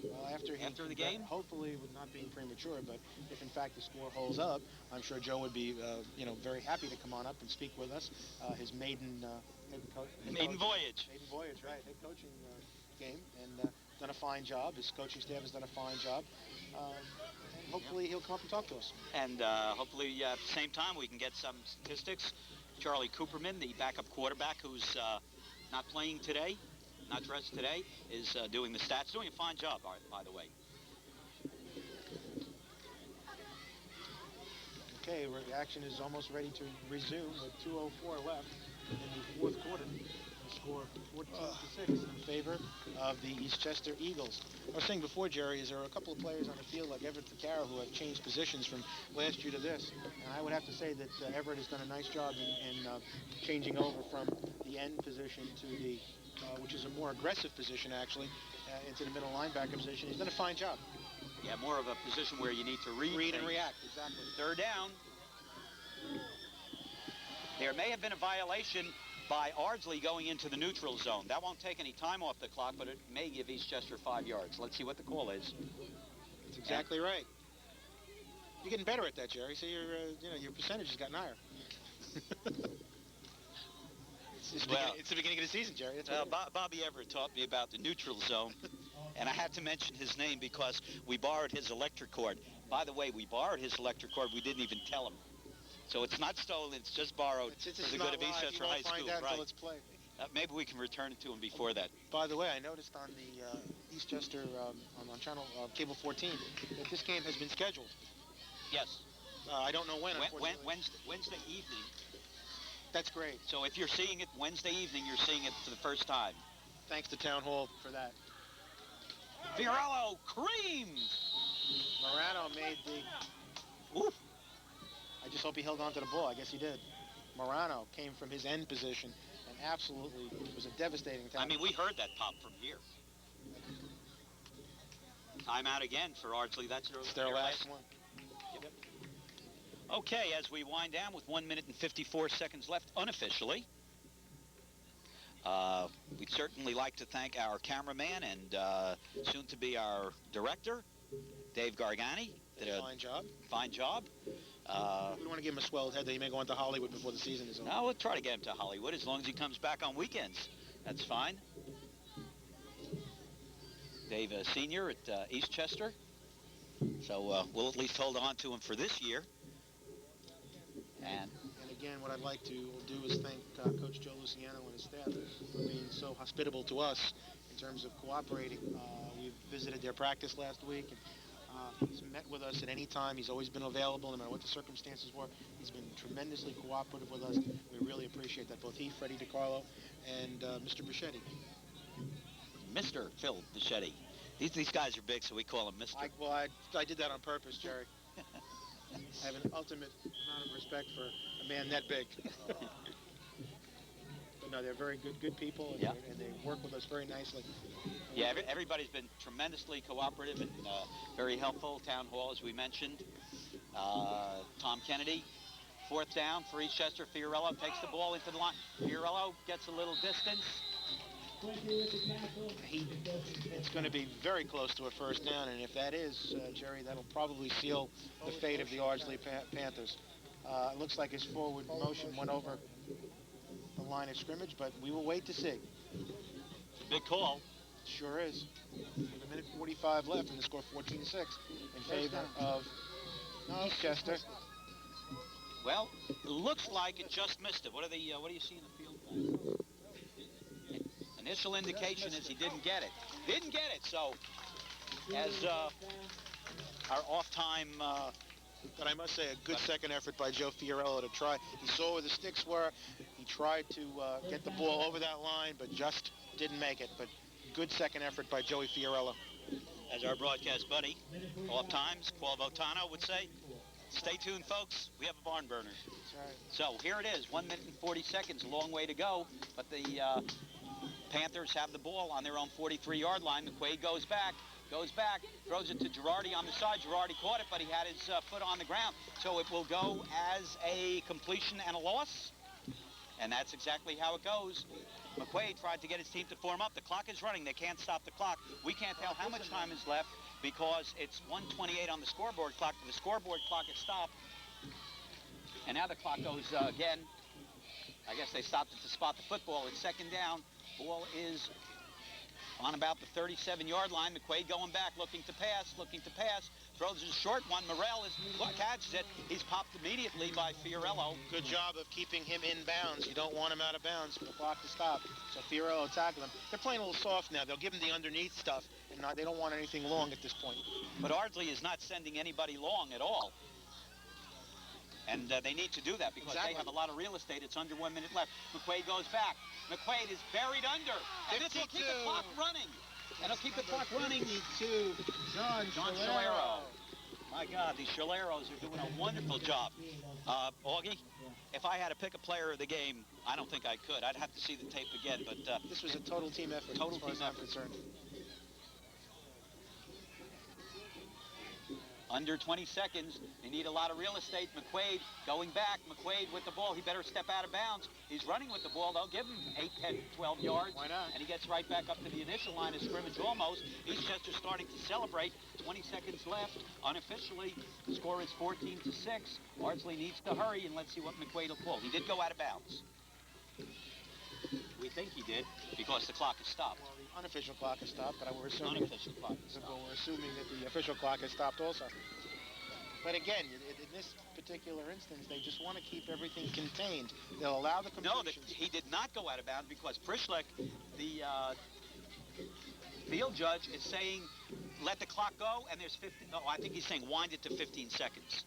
Speaker 2: Well, after
Speaker 1: the game?
Speaker 2: Hopefully, with not being premature, but if in fact the score holds up, I'm sure Joe would be, very happy to come on up and speak with us. His maiden
Speaker 1: voyage.
Speaker 2: Maiden voyage, right? Head coaching game, and done a fine job. His coaching staff has done a fine job. And hopefully he'll come up and talk to us.
Speaker 1: And hopefully at the same time we can get some statistics. Charlie Cooperman, the backup quarterback who's not playing today, not dressed today, is doing the stats. Doing a fine job, by the way.
Speaker 2: Okay, the action is almost ready to resume with 2:04 left in the fourth quarter. The score 14-6 in favor of the Eastchester Eagles. I was saying before, Jerry, is there are a couple of players on the field like Everett Vaccaro who have changed positions from last year to this, and I would have to say that Everett has done a nice job in changing over from the end position to the, which is a more aggressive position actually, into the middle linebacker position. He's done a fine job.
Speaker 1: Yeah, more of a position where you need to read
Speaker 2: and react, exactly.
Speaker 1: Third down. There may have been a violation by Ardsley going into the neutral zone. That won't take any time off the clock, but it may give Eastchester 5 yards. Let's see what the call is.
Speaker 2: That's exactly right. You're getting better at that, Jerry. So your percentage has gotten higher. It's the beginning of the season, Jerry. That's
Speaker 1: Bobby Everett taught me about the neutral zone, and I had to mention his name because we borrowed his electric cord. By the way, we borrowed his electric cord. We didn't even tell him. So it's not stolen. It's just borrowed for the good of Eastchester High School.
Speaker 2: Right. Let's play.
Speaker 1: Maybe we can return it to him before that.
Speaker 2: By the way, I noticed on the Eastchester on channel cable 14 that this game has been scheduled.
Speaker 1: Yes.
Speaker 2: I don't know when.
Speaker 1: Wednesday evening.
Speaker 2: That's great.
Speaker 1: So if you're seeing it Wednesday evening, you're seeing it for the first time.
Speaker 2: Thanks to Town Hall for that.
Speaker 1: Fiorello creams.
Speaker 2: Morano made the...
Speaker 1: Oof.
Speaker 2: I just hope he held on to the ball. I guess he did. Morano came from his end position and absolutely was a devastating tackle.
Speaker 1: I mean, we heard that pop from here. Timeout again for Ardsley. That's
Speaker 2: their last one.
Speaker 1: Yep. Okay, as we wind down with 1 minute and 54 seconds left unofficially, we'd certainly like to thank our cameraman and soon to be our director, Dave Gargani. Did a
Speaker 2: fine job. We want to give him a swelled head that he may go on to Hollywood before the season is over.
Speaker 1: No, we'll try to get him to Hollywood as long as he comes back on weekends. That's fine. Dave, senior at Eastchester. So we'll at least hold on to him for this year. And
Speaker 2: again, what I'd like to do is thank Coach Joe Luciano and his staff for being so hospitable to us in terms of cooperating. We visited their practice last week, and he's met with us at any time. He's always been available, no matter what the circumstances were. He's been tremendously cooperative with us. We really appreciate that, both he, Freddie DiCarlo, and Mr. Bichetti.
Speaker 1: Mr. Phil Bichetti. These guys are big, so we call him Mr.
Speaker 2: I did that on purpose, Jerry. I have an ultimate amount of respect for a man that big. But no, they're very good people, and, and they work with us very nicely.
Speaker 1: Yeah, everybody's been tremendously cooperative and very helpful. Town Hall, as we mentioned. Tom Kennedy, fourth down for Eastchester. Fiorello takes the ball into the line. Fiorello gets a little distance.
Speaker 2: It's going to be very close to a first down, and if that is, Jerry, that'll probably seal the fate of the Ardsley Panthers. It looks like his forward motion went over the line of scrimmage, but we will wait to see.
Speaker 1: It's a big call.
Speaker 2: Sure is. With a minute 45 left, and the score 14-6 in favor of Eastchester.
Speaker 1: Well, it looks like it just missed it. What do you see in the field? Initial indication is he didn't get it. Didn't get it, so as our off-time...
Speaker 2: but I must say, a good second effort by Joe Fiorello to try. He saw where the sticks were. He tried to get the ball over that line, but just didn't make it. But good second effort by Joey Fiorello.
Speaker 1: As our broadcast buddy, off-times, Paul Votano would say, stay tuned, folks. We have a barn burner.
Speaker 2: That's right.
Speaker 1: So here it is, 1 minute and 40 seconds, a long way to go, but the... Panthers have the ball on their own 43-yard line. McQuaid goes back, throws it to Girardi on the side. Girardi caught it, but he had his foot on the ground. So it will go as a completion and a loss. And that's exactly how it goes. McQuaid tried to get his team to form up. The clock is running. They can't stop the clock. We can't tell how much time is left because it's 1:28 on the scoreboard clock. The scoreboard clock is stopped. And now the clock goes again. I guess they stopped it to spot the football. It's second down. Ball is on about the 37-yard line. McQuaid going back, looking to pass, throws a short one. Morrell catches it. He's popped immediately by Fiorello.
Speaker 2: Good job of keeping him in bounds. You don't want him out of bounds for the clock to stop. So Fiorello tackled him. They're playing a little soft now. They'll give him the underneath stuff, and they don't want anything long at this point.
Speaker 1: But Ardsley is not sending anybody long at all. And they need to do that because
Speaker 2: Exactly.
Speaker 1: they have a lot of real estate. It's under 1 minute left. McQuaid goes back. McQuaid is buried under. And this will keep the
Speaker 2: 52.
Speaker 1: clock running. And it'll keep the clock running.
Speaker 2: 52, John
Speaker 1: Shalero. My God, these Shaleros are doing a wonderful job. Augie, if I had to pick a player of the game, I don't think I could. I'd have to see the tape again, but
Speaker 2: This was a total team effort.
Speaker 1: Total
Speaker 2: as far
Speaker 1: team
Speaker 2: as I'm
Speaker 1: effort.
Speaker 2: concerned.
Speaker 1: under 20 seconds. They need a lot of real estate. McQuaid going back. McQuaid with the ball. He better step out of bounds. He's running with the ball. They'll give him 8, 10, 12 yards.
Speaker 2: Why not?
Speaker 1: And he gets right back up to the initial line of scrimmage almost. Eastchester starting to celebrate. 20 seconds left. Unofficially, the score is 14-6. Ardsley needs to hurry, and let's see what McQuaid will pull. He did go out of bounds. We think he did because the clock is stopped.
Speaker 2: Well, the unofficial clock is stopped, but we're assuming,
Speaker 1: Unofficial clock is stopped.
Speaker 2: we're assuming that the official clock is stopped also. But again, in this particular instance, they just want to keep everything contained. They'll allow the
Speaker 1: No,
Speaker 2: completions.
Speaker 1: he did not go out of bounds because Frischlick, the field judge, is saying let the clock go, and there's 15. No, I think he's saying wind it to 15 seconds.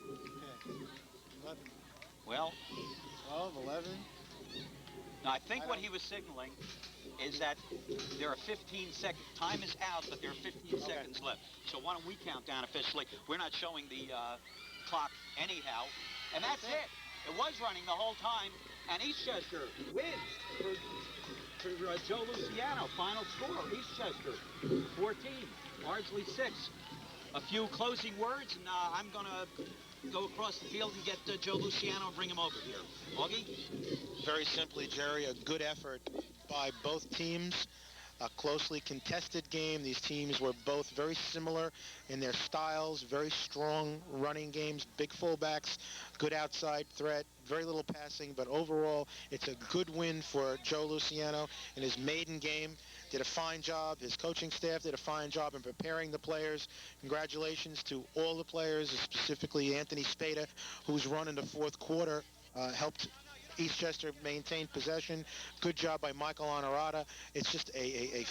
Speaker 2: Okay. 11,
Speaker 1: Well,
Speaker 2: 12, 11.
Speaker 1: no, I think what he was signaling is that there are 15 seconds. Time is out, but there are 15 seconds left. So why don't we count down officially? We're not showing the clock anyhow. And that's it. It was running the whole time. And Eastchester wins for Joe Luciano. Final score, Eastchester 14, Ardsley 6. A few closing words, and I'm going to go across the field and get Joe Luciano and bring him over here. Augie?
Speaker 2: Very simply, Jerry, a good effort by both teams. A closely contested game. These teams were both very similar in their styles, very strong running games, big fullbacks, good outside threat, very little passing, but overall it's a good win for Joe Luciano in his maiden game. Did a fine job. His coaching staff did a fine job in preparing the players. Congratulations to all the players, specifically Anthony Spada, who's run in the fourth quarter, helped Eastchester maintain possession. Good job by Michael Honorata. It's just a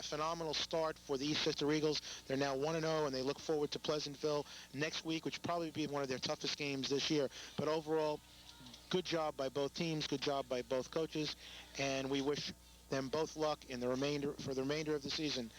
Speaker 2: phenomenal start for the Eastchester Eagles. They're now 1-0, and they look forward to Pleasantville next week, which will probably be one of their toughest games this year. But overall, good job by both teams, good job by both coaches, and we wish them both luck in the remainder of the season.